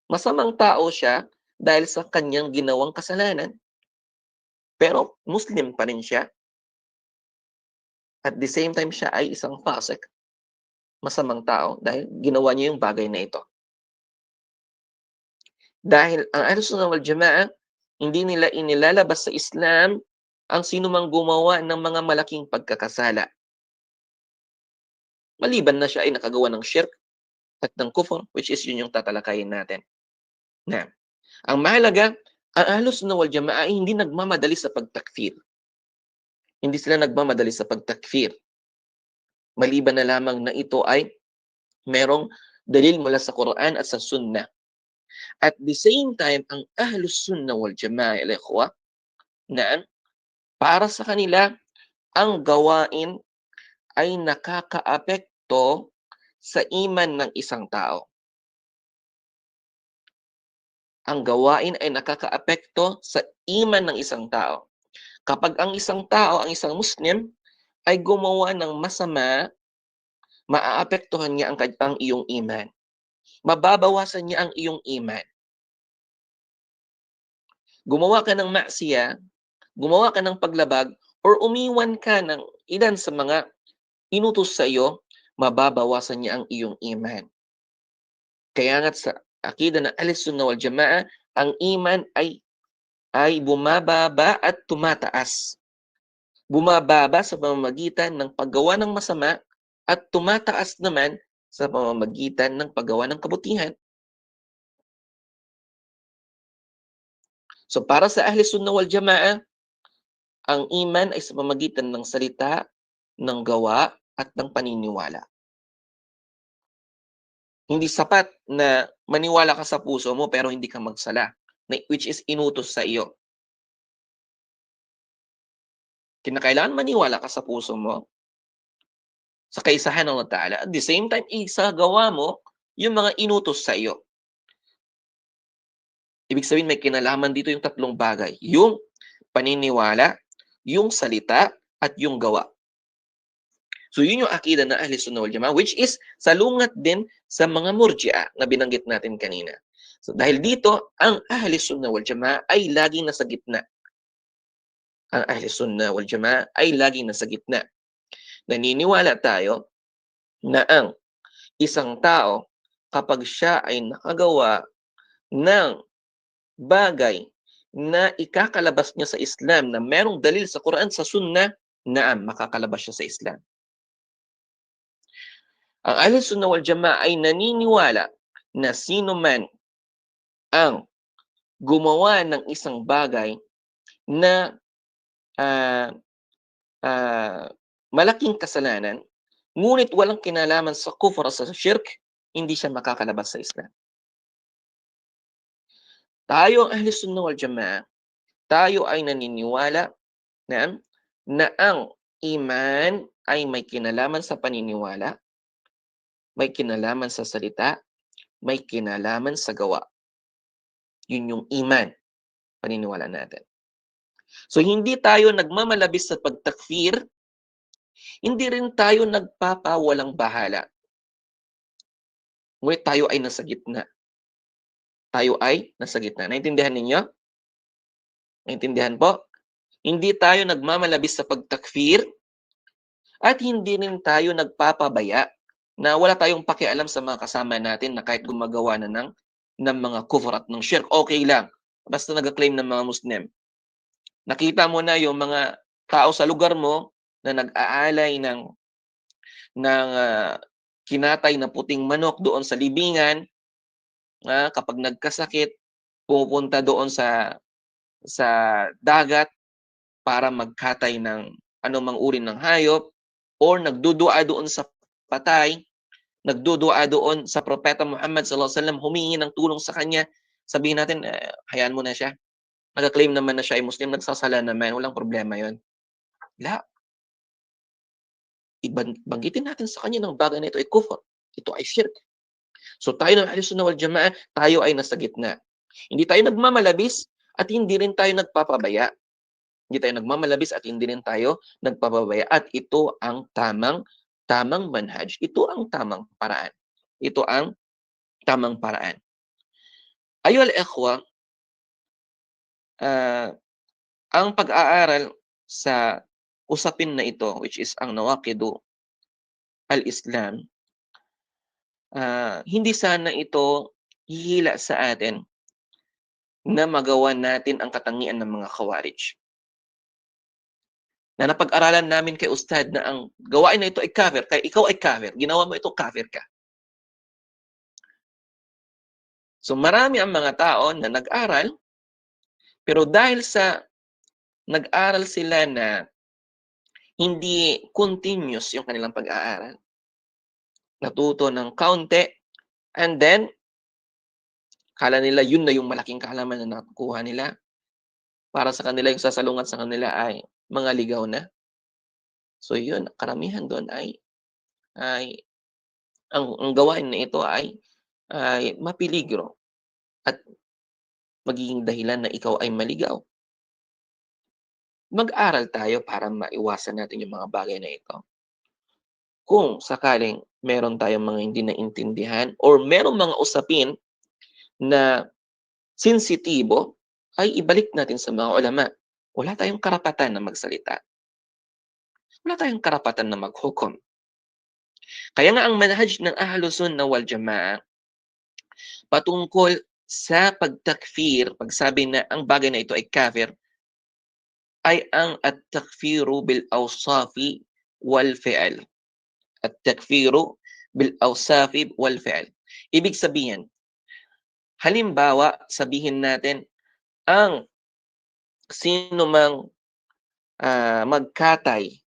masamang tao siya dahil sa kanyang ginawang kasalanan. Pero Muslim pa rin siya. At the same time, siya ay isang fasik, masamang tao dahil ginawa niya yung bagay na ito. Dahil ang Ahlus Sunnah wal Jama'ah, hindi nila inilalabas sa Islam ang sino mang gumawa ng mga malaking pagkakasala. Maliban na siya ay nakagawa ng shirk at ng kufr, which is yun yung tatalakayin natin. Na, ang mahalaga, ang Ahlus Sunnah wal Jama'ah ay hindi nagmamadali sa pagtakfir. Hindi sila nagmamadali sa pagtakfir. Maliban na lamang na ito ay Merong dalil mula sa Quran at sa Sunnah. At the same time, ang Ahlus Sunnah wal Jama'ah, ikhwa, na para sa kanila, ang gawain ay nakakaapekto sa iman ng isang tao. Ang gawain ay nakakaapekto sa iman ng isang tao. Kapag ang isang tao, ang isang Muslim, ay gumawa ng masama, maaapektuhan niya ang iyong iman. Mababawasan niya ang iyong iman. Gumawa ka ng maksiya, gumawa ka ng paglabag, or umiwan ka ng ilan sa mga inutos sa iyo, mababawasan niya ang iyong iman. Kaya nga sa akida ng Ahlus Sunnah wal Jama'ah, ang iman ay bumababa at tumataas. Bumababa sa pamamagitan ng paggawa ng masama at tumataas naman sa pamamagitan ng paggawa ng kabutihan. So para sa Ahlus Sunnah wal Jama'ah, ang iman ay sa pamamagitan ng salita, ng gawa, at ng paniniwala. Hindi sapat na maniwala ka sa puso mo pero hindi ka magsala, which is inutos sa iyo. Kinakailangan maniwala ka sa puso mo, sa kaisahan ng Allah Ta'ala. At the same time, isagawa mo yung mga inutos sa iyo. Ibig sabihin, may kinalaman dito yung tatlong bagay. Yung paniniwala, yung salita, at yung gawa. So yun yung akida ng Ahlus Sunnah wal Jama'ah, which is salungat din sa mga murji'a na binanggit natin kanina. So dahil dito, ang Ahlus Sunnah wal Jama'ah ay laging nasa gitna. Ang Ahlus Sunnah wal Jama'ah ay laging nasa gitna. Naniniwala tayo na ang isang tao, kapag siya ay nakagawa ng bagay na ikakalabas niya sa Islam na merong dalil sa Quran, sa Sunnah, makakalabas siya sa Islam. Ang Ahlus Sunnah wal Jama'ah ay naniniwala na sino man ang gumawa ng isang bagay na malaking kasalanan, ngunit walang kinalaman sa kufr o sa shirk, hindi siya makakalabas sa Islam. Tayo ang Ahlus Sunnah wal Jama'ah, tayo ay naniniwala na ang iman ay may kinalaman sa paniniwala, may kinalaman sa salita, may kinalaman sa gawa. Yun yung iman, paniniwala natin. So hindi tayo nagmamalabis sa pagtakfir, hindi rin tayo nagpapawalang bahala. Ngunit tayo ay nasa gitna. Tayo ay nasa gitna. Naintindihan ninyo? Naintindihan po? Hindi tayo nagmamalabis sa pagtakfir at hindi rin tayo nagpapabaya na wala tayong pakialam sa mga kasama natin na kahit gumagawa na ng mga kufr at ng shirk, okay lang. Basta nag-claim ng mga Muslim. Nakita mo na yung mga tao sa lugar mo na nag-aalay ng kinatay na puting manok doon sa libingan, kapag nagkasakit, pupunta doon sa dagat para magkatay ng anumang uri ng hayop, or nagdudua doon sa patay, nagdudua doon sa Propeta Muhammad sallallahu alaihi wasallam, humingi ng tulong sa kanya. Sabihin natin, hayaan mo na siya. Nag-claim naman na siya ay Muslim, nagsasala naman, walang problema yon. La. Banggitin natin sa kanya ng bagay na ito ay kufr, ito ay shirk. So tayo ng Ahlus Sunnah wal Jama'ah, tayo ay nasa gitna. Hindi tayo nagmamalabis at hindi rin tayo nagpapabaya. Hindi tayo nagmamalabis at hindi rin tayo nagpapabaya. At ito ang tamang manhaj. Ito ang tamang paraan. Ito ang tamang paraan. Ayol ikhwa, ang pag-aaral sa usapin na ito, which is ang nawaqidu al-Islam, hindi sana ito hihila sa atin na magawa natin ang katangian ng mga Khawarij. Na napag-aralan namin kay Ustad na ang gawain na ito ay kafir, kaya ikaw ay kafir, ginawa mo ito, kafir ka. So marami ang mga tao na nag-aral, pero dahil sa nag-aral sila na hindi continuous yung kanilang pag-aaral, natuto ng kaunti, and then, akala nila yun na yung malaking kaalaman na nakukuha nila. Para sa kanila, yung sasalungat sa kanila ay mga ligaw na. So yun, karamihan doon ay ang gawain na ito ay mapiligro at magiging dahilan na ikaw ay maligaw. Mag-aral tayo para maiwasan natin yung mga bagay na ito. Kung sakaling meron tayong mga hindi naintindihan or merong mga usapin na sensitibo, ay ibalik natin sa mga ulama. Wala tayong karapatan na magsalita. Wala tayong karapatan na maghukom. Kaya nga ang manhaj ng Ahlus Sunnah wal Jamaa patungkol sa pagtakfir, pagsabi na ang bagay na ito ay kafir, ay ang at-takfiru bil awsafi wal fi'l. At-takfiru bil awsafi wal fi'l. Ibig sabihin, halimbawa, sabihin natin ang sino mang magkatay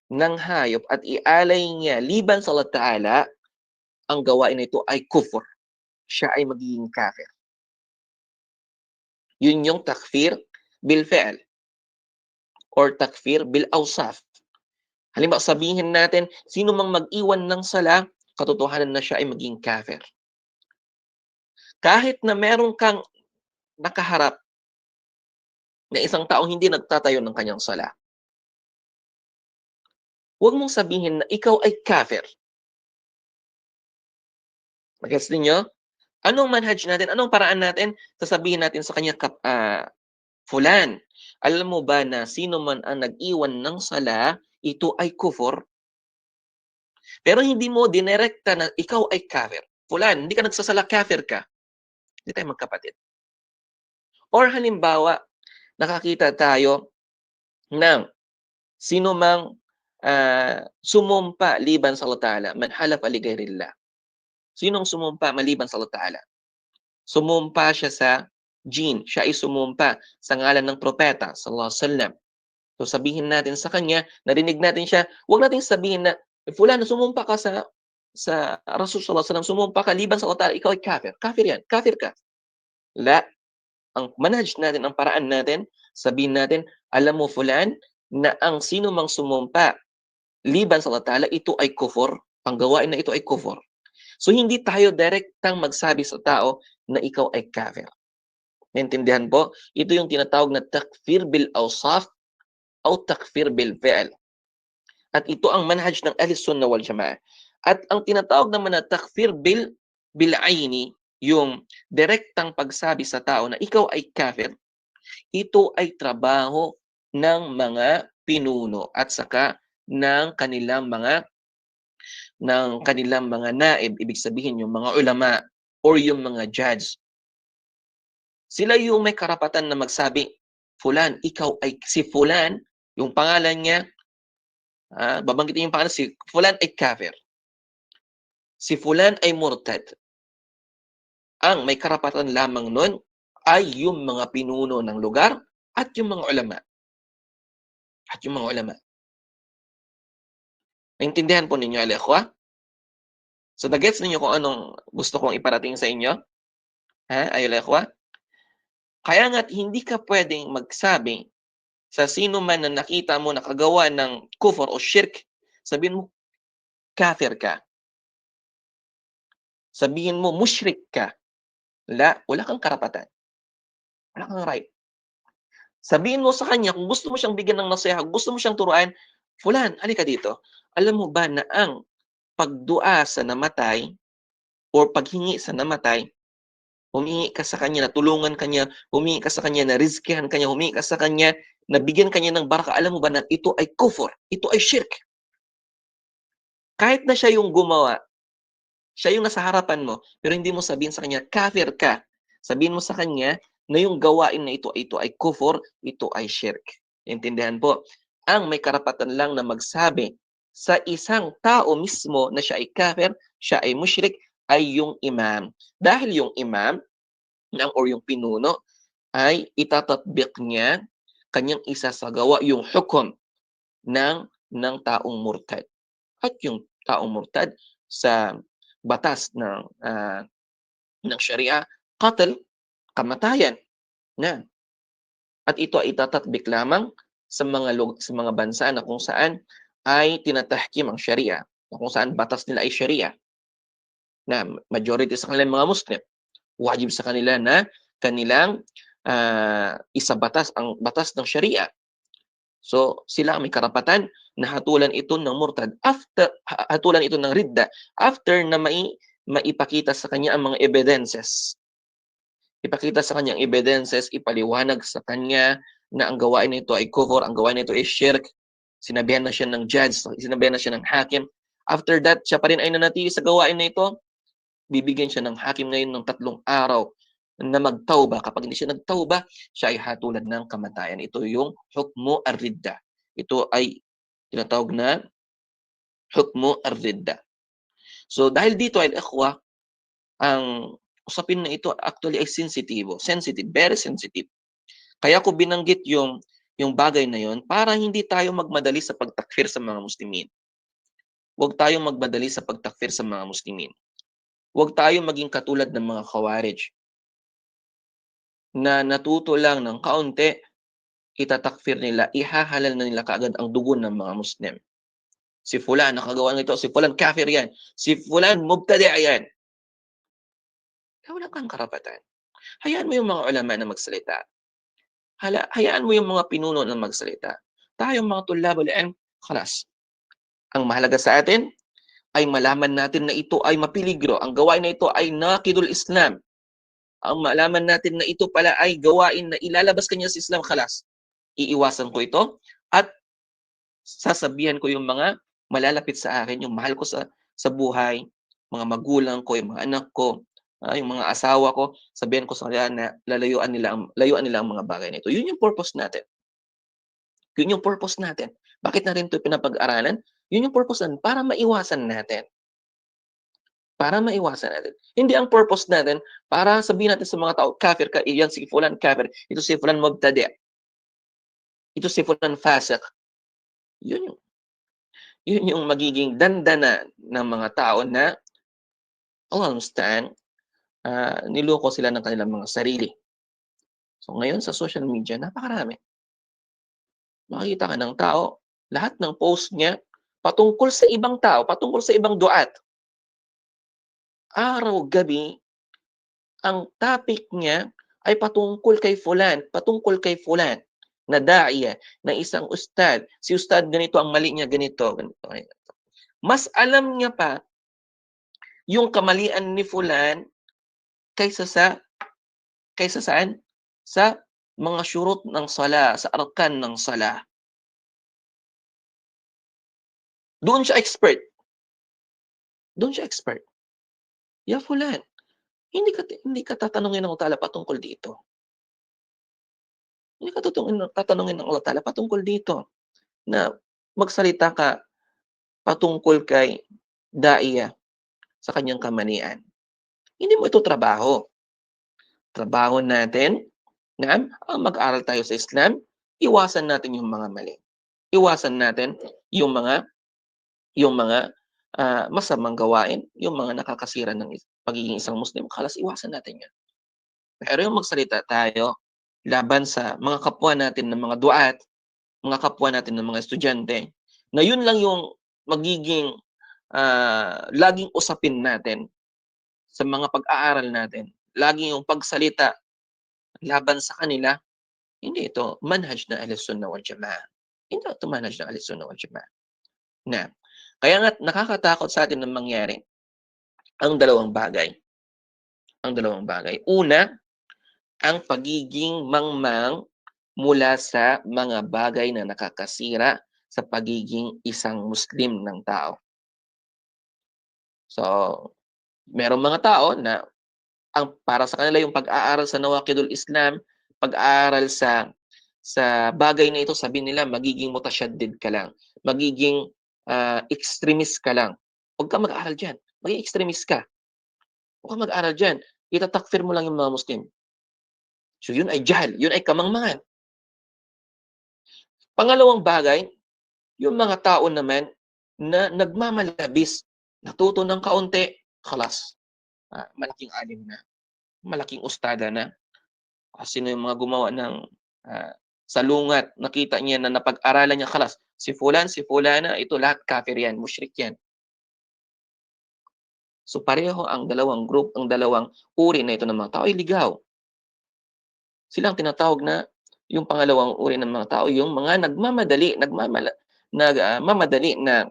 ng hayop at ialay niya liban sa Allah Ta'ala, ang gawain na ito ay kufur. Siya ay magiging kafir. Yun yung takfir bil fi'l or takfir bil awsaf. Halimbawa, sabihin natin, sino mang mag-iwan ng sala, katotohanan na siya ay magiging kafir. Kahit na meron kang nakaharap na isang taong hindi nagtatayo ng kanyang sala, huwag mong sabihin na ikaw ay kafir. Magets ninyo? Anong manhaj natin? Anong paraan natin? Sasabihin natin sa kanya, fulan, alam mo ba na sino man ang nag-iwan ng sala, ito ay kufur? Pero hindi mo dinirekta na ikaw ay kafir. Fulan, hindi ka nagsasala, kafir ka. Hindi tayo magkapatid. Or halimbawa, nakakita tayo ng sino mang sumumpa liban sa Allah Ta'ala, man halaf li ghairillah. Sinong sumumpa maliban sa Allah Ta'ala? Sumumpa siya sa jinn. Siya ay sumumpa sa ngalan ng propeta sallallahu alaihi wasallam. So sabihin natin sa kanya, narinig natin siya, huwag natin sabihin na, fulan, sumumpa ka sa Rasul sallallahu alaihi wasallam, sumumpa ka liban sa Allah Ta'ala, ikaw ay kafir. Kafir yan. Kafir ka. La. Ang manhaj natin, ang paraan natin, sabihin natin, alam mo fulan, na ang sino mang sumumpa liban sa Allah Ta'ala, ito ay kufur. Ang gawain na ito ay kufur. So hindi tayo direktang magsabi sa tao na ikaw ay kafir. Naintindihan po? Ito yung tinatawag na takfir bil awsaf o takfir bil fi'l. At ito ang manhaj ng Ahlus Sunnah wal Jamaa. At ang tinatawag naman na takfir bil ayni, yung direktang pagsabi sa tao na ikaw ay kafir, ito ay trabaho ng mga pinuno at saka ng kanilang mga naib, ibig sabihin yung mga ulama or yung mga judge. Sila yung may karapatan na magsabi, fulan, ikaw ay si fulan, yung pangalan niya, babanggitin yung pangalan, si fulan ay kafir. Si fulan ay murtad. Ang may karapatan lamang nun ay yung mga pinuno ng lugar at yung mga ulama. Naintindihan po ninyo, al-ikhwa? So, nagets ninyo kung anong gusto kong iparating sa inyo? Al-ikhwa? Kaya nga't hindi ka pwedeng magsabi sa sino man na nakita mo nakagawa ng kufr o shirk, sabihin mo, kafir ka. Sabihin mo, mushrik ka. Wala kang karapatan. Wala kang right. Sabihin mo sa kanya, kung gusto mo siyang bigyan ng nasiha, gusto mo siyang turuan, fulan, halika dito. Alam mo ba na ang pagdua sa namatay or paghingi sa namatay, humingi ka sa kanya na tulungan kanya, humingi ka sa kanya na rizkihan kanya, humingi ka sa kanya na bigyan kanya ng baraka, alam mo ba na ito ay kufur, ito ay shirk. Kahit na siya yung gumawa, siya yung nasa harapan mo, pero hindi mo sabihin sa kanya, kafir ka. Sabihin mo sa kanya na yung gawain na ito ay kufur, ito ay shirk. Intindihan po? Ang may karapatan lang na magsabi sa isang tao mismo na siya ay kafir, siya ay mushrik, ay yung imam. Dahil yung imam or yung pinuno ay itatatbik niya kanyang isasagawa yung hukom ng taong murtad. at yung taong murtad sa batas ng Sharia, qatl, kamatayan na. At ito ay itatatbik lamang sa mga bansa na kung saan ay tinatahkim ang Sharia, na kung saan batas nila ay Sharia, na majority sa kanilang mga Muslim. Wajib sa kanila na kanilang isabatas ang batas ng Sharia. So, sila may karapatan na hatulan ito ng murtad hatulan ito ng ridda after na maipakita sa kanya ang mga evidences. Ipakita sa kanya ang evidences, ipaliwanag sa kanya na ang gawain nito ay kufur, ang gawain nito ay shirk. Sinabihan na siya ng judge, sinabihan na siya ng hakim. After that, siya pa rin ay nanatili sa gawain na ito, bibigyan siya ng hakim ngayon ng 3 araw na magtauba. Kapag hindi siya nagtauba, siya ay hatulan ng kamatayan. Ito yung hukmu ar-ridda. Ito ay tinatawag na hukmu ar-ridda. So dahil dito ay ikhwa, ang usapin na ito actually ay sensitive, very sensitive. Kaya ko binanggit yung bagay na yon para hindi tayo magmadali sa pagtakfir sa mga Muslimin. Huwag tayong magmadali sa pagtakfir sa mga Muslimin. Huwag tayong maging katulad ng mga Khawarij na natuto lang ng kaunti, itatakfir nila, ihahalal na nila kaagad ang dugo ng mga Muslim. Si fulan nakagawa nito, si fulan kafir yan, si fulan mubtadi' yan. Wala kang karapatan. Hayaan mo yung mga ulama na magsalita. Hayaan mo yung mga pinuno na magsalita. Tayong mga tulabul ilm, khalas. Ang mahalaga sa atin ay malaman natin na ito ay mapiligro. Ang gawain na ito ay naqidul Islam. Ang malaman natin na ito pala ay gawain na ilalabas kanya sa Islam, khalas. Iiwasan ko ito at sasabihan ko yung mga malalapit sa akin, yung mahal ko sa buhay, mga magulang ko, yung mga anak ko, yung mga asawa ko, sabihan ko sa kanila na layuan nila ang mga bagay na ito. Yun yung purpose natin. Yun yung purpose natin. Bakit natin ito pinapag-aralan? Yun yung purpose natin para maiwasan natin. Para maiwasan natin. Hindi ang purpose natin para sabihin natin sa mga tao, kafir ka, yan si fulan kafir, ito si fulan mubtadi', ito si fulan fasiq. Yun yung magiging dandana ng mga tao na Allah musta'an, niloko sila ng kanilang mga sarili. So ngayon sa social media, napakarami. Makikita ka ng tao, lahat ng post niya patungkol sa ibang tao, patungkol sa ibang duat. Araw-gabi, ang topic niya ay patungkol kay fulan na da'iya, na isang ustad. Si ustad ganito, ang mali niya ganito. Mas alam niya pa yung kamalian ni fulan kaysa saan? Sa mga syurut ng sala, sa arkan ng sala. Doon siya expert. Ya fulan, hindi ka tatanungin ng Allah Ta'ala patungkol dito. Hindi ka tatanungin ng Allah Ta'ala patungkol dito. Na magsalita ka patungkol kay da'iya sa kanyang kamalian. Hindi mo ito trabaho. Trabaho natin na mag-aral tayo sa Islam, iwasan natin yung mga mali. Iwasan natin yung mga masamang gawain, yung mga nakakasira ng pagiging isang Muslim, khalas iwasan natin yan. Pero yung magsalita tayo laban sa mga kapwa natin ng mga duat, mga kapwa natin ng mga estudyante, na yun lang yung magiging laging usapin natin sa mga pag-aaral natin, laging yung pagsalita laban sa kanila, hindi ito manhaj ng Ahlus-Sunnah wal Jama'ah. Hindi ito manhaj ng Ahlus-Sunnah wal Jama'ah. Na, kaya nga nakakatakot sa atin ng mangyari ang dalawang bagay. Una, ang pagiging mangmang mula sa mga bagay na nakakasira sa pagiging isang Muslim ng tao. So, merong mga tao na para sa kanila yung pag-aaral sa nawaqidul Islam, pag-aaral sa bagay na ito, sabi nila magiging mutashaddid ka lang, magiging extremist ka lang. Huwag ka mag-aaral dyan. Maging extremist ka. Huwag ka mag-aaral dyan. Itatakfir mo lang yung mga Muslim. So yun ay jahal. Yun ay kamangmangan. Pangalawang bagay, yung mga tao naman na nagmamalabis, natuto ng kaunti, khalas. Malaking alim na, malaking ustada na. Sino yung mga gumawa ng salungat, nakita niya na napag-aralan niya, khalas. Si fulan, si fulana, ito lahat kafir yan, mushrik yan. So pareho ang dalawang group, ang dalawang uri na ito ng mga tao ay ligaw. Silang tinatawag na yung pangalawang uri ng mga tao, yung mga nagmamadali na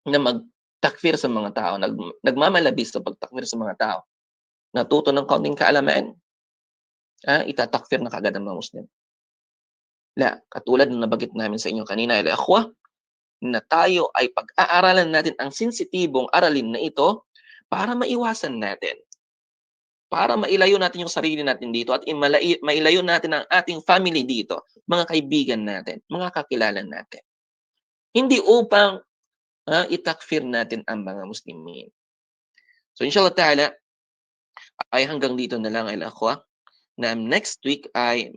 magtakfir sa mga tao, nagmamalabis sa pagtakfir sa mga tao. Natuto ng kaunting kaalaman, itatakfir na kagad ang mga Muslim. Katulad ng nabanggit namin sa inyo kanina, akhwa, na tayo ay pag-aaralan natin ang sensitibong aralin na ito para maiwasan natin, para mailayo natin yung sarili natin dito at mailayo natin ang ating family dito, mga kaibigan natin, mga kakilala natin. Hindi upang itakfir natin ang mga Muslimin. So inshallah ta'ala, ay hanggang dito na lang al-akhwa, na next week ay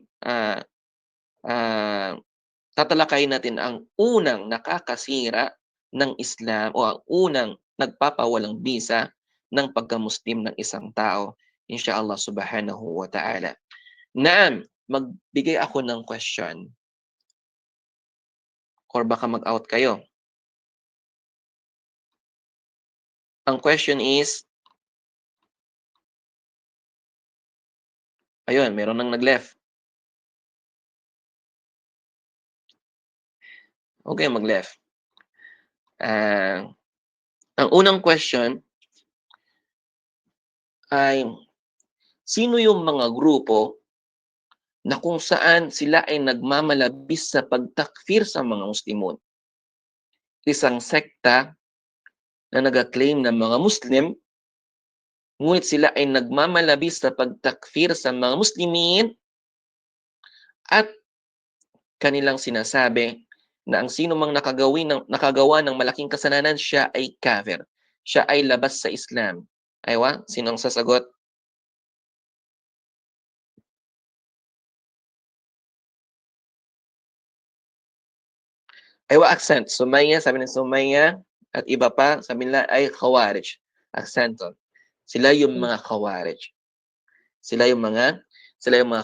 tatalakayin natin ang unang nakakasira ng Islam o ang unang nagpapawalang bisa ng pagka-Muslim ng isang tao, inshallah subhanahu wa ta'ala. Naam, magbigay ako ng question. Or baka mag-out kayo. Ang question is, ayun, meron nang nag-left. Okay, mag-left. Ang unang question ay, sino yung mga grupo na kung saan sila ay nagmamalabis sa pagtakfir sa mga Muslimun? Isang sekta na nag-claim na mga Muslim, ngunit sila ay nagmamalabis sa pagtakfir sa mga Muslimin at kanilang sinasabi na ang sino mang nakagawa ng malaking kasalanan, siya ay kafir. Siya ay labas sa Islam. Aywa, sino ang sasagot? Aywa, accent. Sumaya, sabi ng Sumaya, at iba pa, sabi nila ay Khawarij. Accent. Sila yung mga Khawarij. Sila yung mga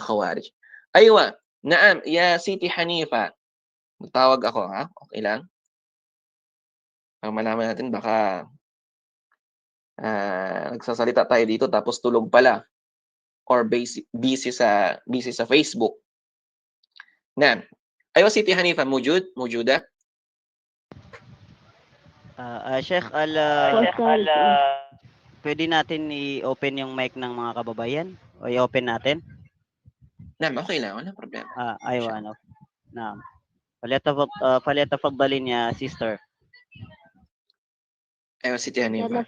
Khawarij. Aywa, naam, ya Siti Hanifa. Tawag ako, ha? Okay lang? Para malaman natin, baka nagsasalita tayo dito tapos tulog pala or busy sa Facebook. Naam. Aywa, Siti Hanifa, mujuda? Sheikh, pwede natin i-open yung mic ng mga kababayan? O i-open natin? Naam, okay lang. Wala problema. Aywa, ano. Naam. Falyatafaddalin ya sister. Aywa, Siti Hanifa.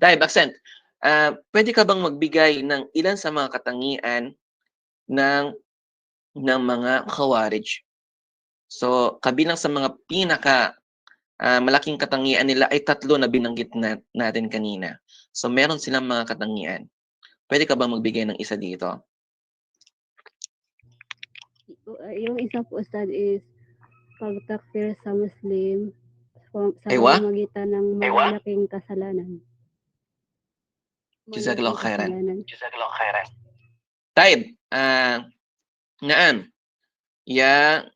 Dahil, accent. Pwede ka bang magbigay ng ilan sa mga katangian ng mga Khawarij? So, kabilang sa mga pinaka malaking katangian nila ay 3 na binanggit natin kanina. So, meron silang mga katangian. Pwede ka bang magbigay ng isa dito? Yung isa po, Ustad, is pagtakfir sa Muslim sa Aywa? pamamagitan ng malaking kasalanan. Jazakallahu Malaking khairan. Taib, naam. Ya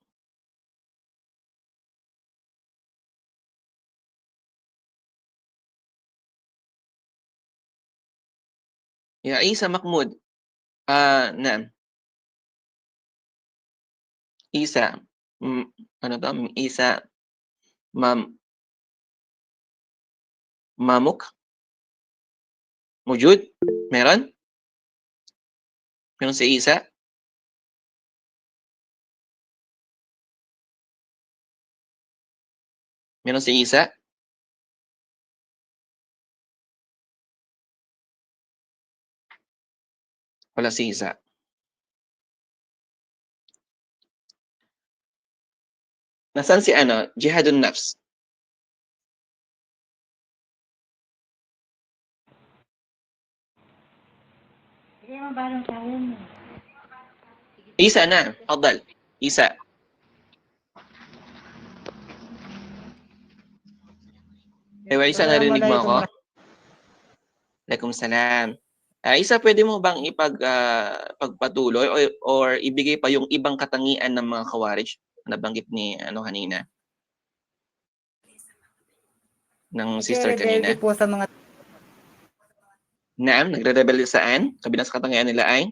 Isa Mahmud. Naam. Isa. Ano to? Isa. Mamuk? Mujud? Meron? Meron si Isa? Meron si Isa? Wala si Isa. Nasaan si Jihadun Nafs? Isa na. Tafadhal. Isa. Ewa, isa narinig mo ako? Waalaikumsalam. Isa, pwede mo bang pagpatuloy or ibigay pa yung ibang katangian ng mga Khawarij na nabanggit ni kanina? Ng sister kanina. Po sa mga Naam, nagre-rebelde saan? Kabilang sa katangian nila ay?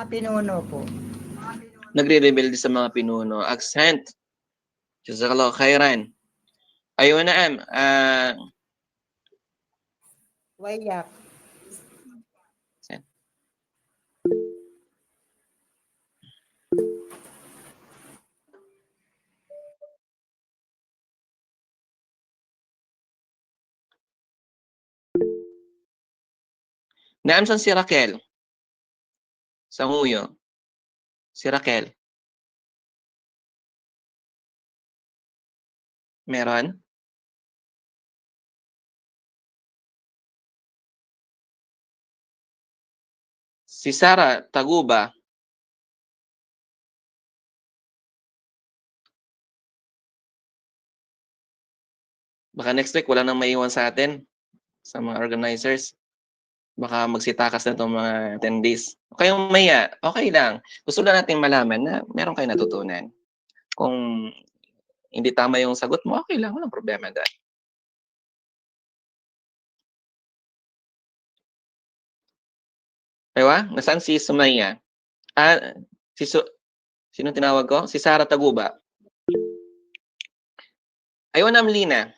pinuno po. Nagre-rebelde sa mga pinuno. Accent. Jazakallah khairan. Ayun, naam. Wayak. Naam, saan si Raquel? Sa Nguyo. Si Raquel. Meron? Si Sara Taguba. Baka next week wala nang maiwan sa atin, sa mga organizers. Baka magsitakas na itong mga attendees. Kayong maya, okay lang. Gusto lang natin malaman na meron kayo natutunan. Kung hindi tama yung sagot mo, okay lang. Walang problema dahil. Ewa, nasaan si Sumaya? Sino tinawag ko? Si Sara Taguba. Ayun, Lina.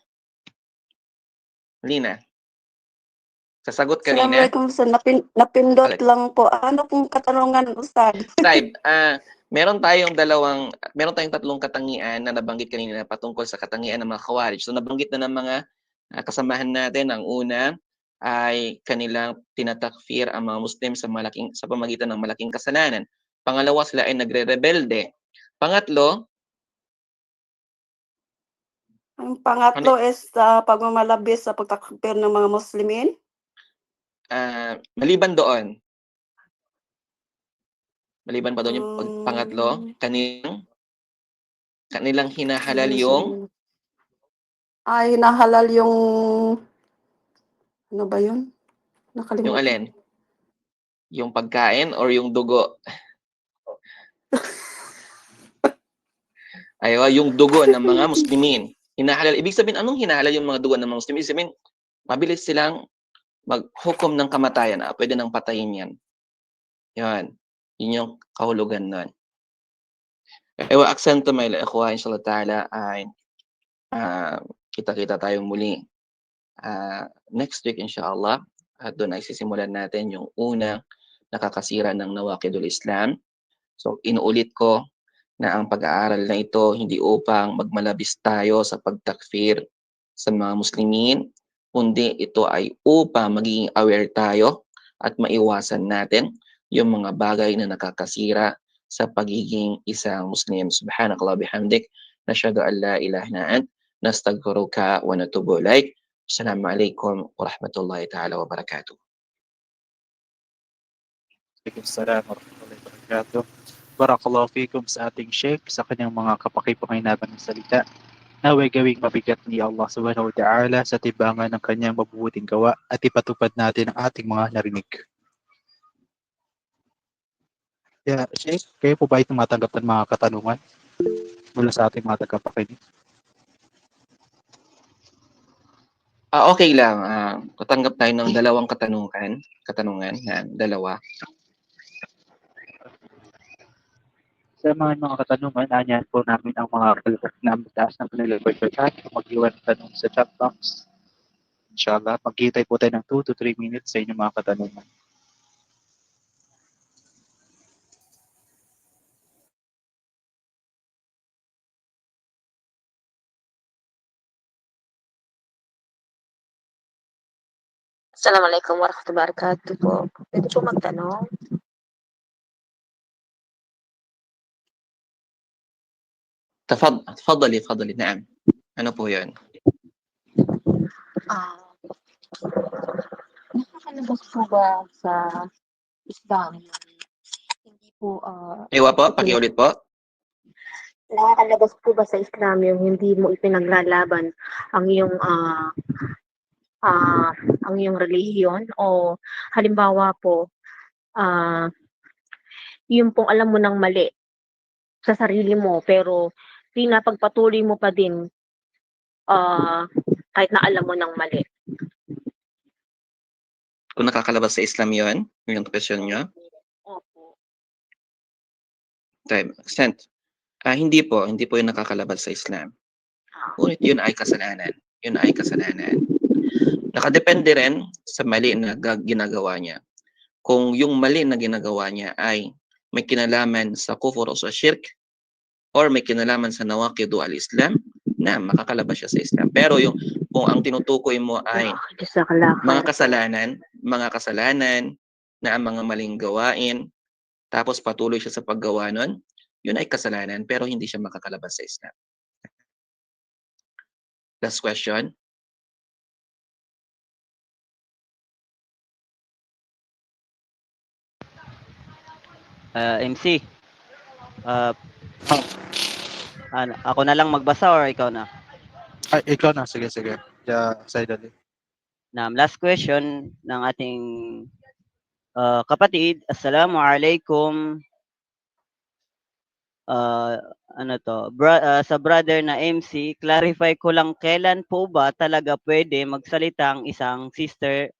Lina. Sasagot kanina. Assalamualaikum Ustad. Napindot lang po. Ano pong katanungan, Ustad? Type, meron tayong tatlong katangian na nabanggit kanina patungkol sa katangian ng mga Khawarij. So nabanggit na ng mga kasamahan natin. Ang una ay kanilang tinatakfir ang mga Muslim sa pamamagitan ng malaking kasalanan. Pangalawa, sila ay nagre-rebelde. Pangatlo, Ang pangatlo is pagmamalabis sa pagtakfir ng mga Muslimin. maliban pa doon yung pangatlo, kanilang hinahalal yung hinahalal yung ano ba yun? Nakalimutan. yung alin? Yung pagkain or yung dugo? Yung dugo ng mga Muslimin. Hinahalal. Ibig sabihin, anong hinahalal yung mga dugo ng mga Muslimin? Ibig sabihin, mabilis silang maghukom ng kamatayan. Pwede nang patayin yan. Yan. Yun yung kahulugan nun. Aksento may ikhwan, inshallah ta'ala, ay kita-kita tayong muli. Next week, inshallah, at doon ay sisimulan natin yung unang nakakasira ng Nawaqidul Islam. So, inuulit ko na ang pag-aaral na ito hindi upang magmalabis tayo sa pagtakfir sa mga Muslimin, kundi ito ay upang maging aware tayo at maiwasan natin yung mga bagay na nakakasira sa pagiging isang Muslim. Subhanakallah bihamdik, nashhadu an la ilaha illa ant, nastaghfiruka wa natubu ilaik. Assalamualaikum warahmatullahi ta'ala wabarakatuh. Waalaikumsalam warahmatullahi wabarakatuh. Barakallahu fikum sa ating Sheikh sa kanyang mga kapakipakinabang ng salita. Naway gawing mabigat ni Allah subhanahu wa ta'ala sa tibangan ng kanyang mabubuting gawa at ipatupad natin ang ating mga narinig. Sheikh, kayo po ba ay tumatanggap ng mga katanungan mula sa ating mga tagapakinig? Okay lang. Tatanggap tayo ng dalawang katanungan na dalawa. Sa mga katanungan, anyan po namin ang mga kalabas na mataas na panilagay sa chat. Mag-iwan tanong sa chat box. Inshallah, maghihintay po tayo ng 2 to 3 minutes sa inyong mga katanungan. Assalamualaikum warahmatullahi wabarakatuh po. Pwede po magtanong? تفضلي نعم. Ano po 'yan? Nakakalabas po ba sa Islam hindi po Pakiulit po. nakakalabas po ba sa Islam yung hindi mo ipinaglalaban ang iyong ang iyong relihiyon, o halimbawa po, yung pong alam mo ng mali sa sarili mo pero pinapagpatuloy mo pa din kahit na alam mo ng mali. Kung nakakalabas sa Islam yun, yung question nyo. Opo. Time. Sent. Hindi po yung nakakalabas sa Islam. Ngunit yun ay kasalanan. Yun ay kasalanan. Nakadepende rin sa mali na ginagawa niya. Kung yung mali na ginagawa niya ay may kinalaman sa kufur o sa shirk, or may kinalaman sa nawaqidu al-Islam, na makakalabas siya sa Islam. Pero kung ang tinutukoy mo ay mga kasalanan na ang mga maling gawain, tapos patuloy siya sa paggawa nun, yun ay kasalanan, pero hindi siya makakalabas sa Islam. Last question. MC, ako na lang magbasa or ikaw na? Ay, ikaw na. Sige. Side Ali. Last question ng ating kapatid. Assalamualaikum. Sa brother na MC, clarify ko lang, kailan po ba talaga pwede magsalita ang isang sister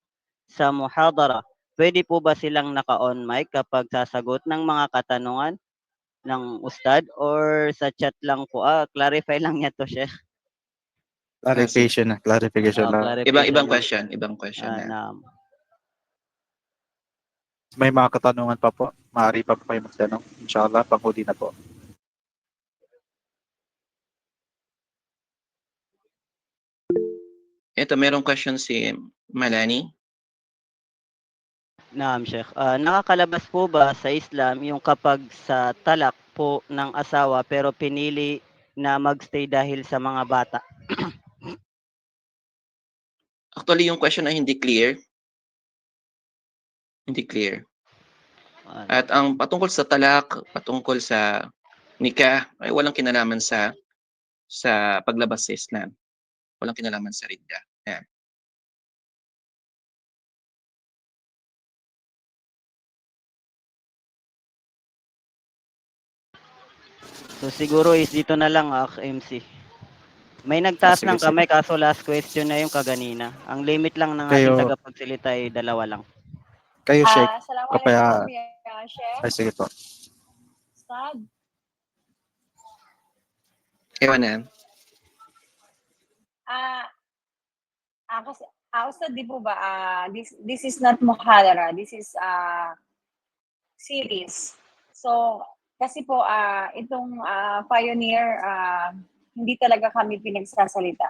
sa muhadara? Pwede po ba silang naka-on mic kapag sasagot ng mga katanungan ng ustad, or sa chat lang po? Clarify lang niya to, Sheikh. Clarification lang. Ibang question na. May mga katanungan pa po. Maaari pa po kayo magtanong. Inshallah, panghuli na po. Ito, merong question si Malani. Naam, Sheikh. Nakakalabas po ba sa Islam yung kapag sa talak po ng asawa pero pinili na magstay dahil sa mga bata? Actually, yung question ay hindi clear. At ang patungkol sa talak, patungkol sa nikah, ay walang kinalaman sa paglabas sa Islam. Walang kinalaman sa ridda. Yan. So siguro is dito na lang, MC. May nagtaas ng kamay kaso last question na yung kaganina. Ang limit lang ng ating tagapagsalita ay 2 lang. Kayo, Sheikh. Assalamualaikum, Sheikh. Ay, sige po. Ustad. Ewan na. Kasi, Ustad, di po ba, this is not muhadara, this is series. So, kasi po, itong Pioneer, hindi talaga kami pinagsasalita.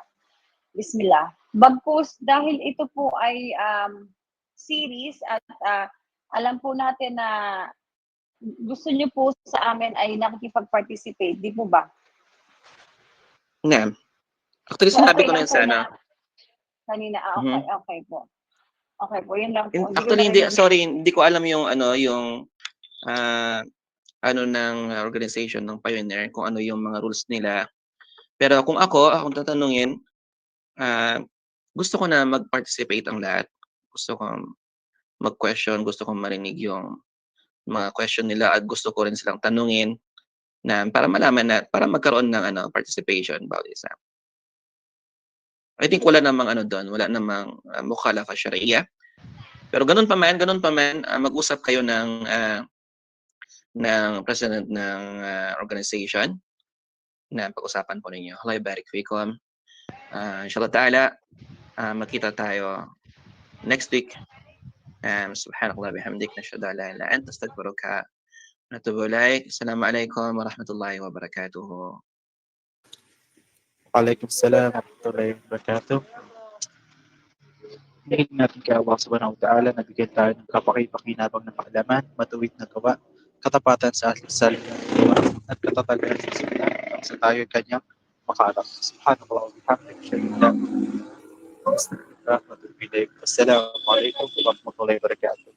Bismillah. Bagkus, dahil ito po ay series at alam po natin na gusto niyo po sa amin ay nakikipag-participate, di po ba? Na. Actually, sinabi ko na yun sa ano. Kanina, okay po. Okay po, yun lang po. Actually, hindi ko alam yung ng organization ng Pioneer, kung ano yung mga rules nila. Pero kung akong tatanungin, gusto ko na mag-participate ang lahat. Gusto ko mag-question, gusto ko marinig yung mga question nila, at gusto ko rin silang tanungin na para malaman para magkaroon ng participation about Islam. I think wala namang doon, wala namang mukhalafa sharia. Pero ganun pa man, mag-usap kayo ng president ng organization na pag-usapan po ninyo. Allah barik fikum. Inshallah ta'ala, makita tayo next week. Subhanakallah bihamdik, nashhadu an la ilaha illa anta, astaghfiruka wa atubu ilaik. Assalamualaikum warahmatullahi wabarakatuh. Waalaikumsalam warahmatullahi wabarakatuh. Hingin natin kay Allah subhanahu wa ta'ala na bigyan tayo ng kapaki-pakinabang na kaalaman, matuwid na gawa, katapatan sa asal ng gawa, at katatagan sa simula sa tayo kanyang makaharap. Subhanallah wa bihamdihi. Assalamualaikum warahmatullahi wabarakatuh.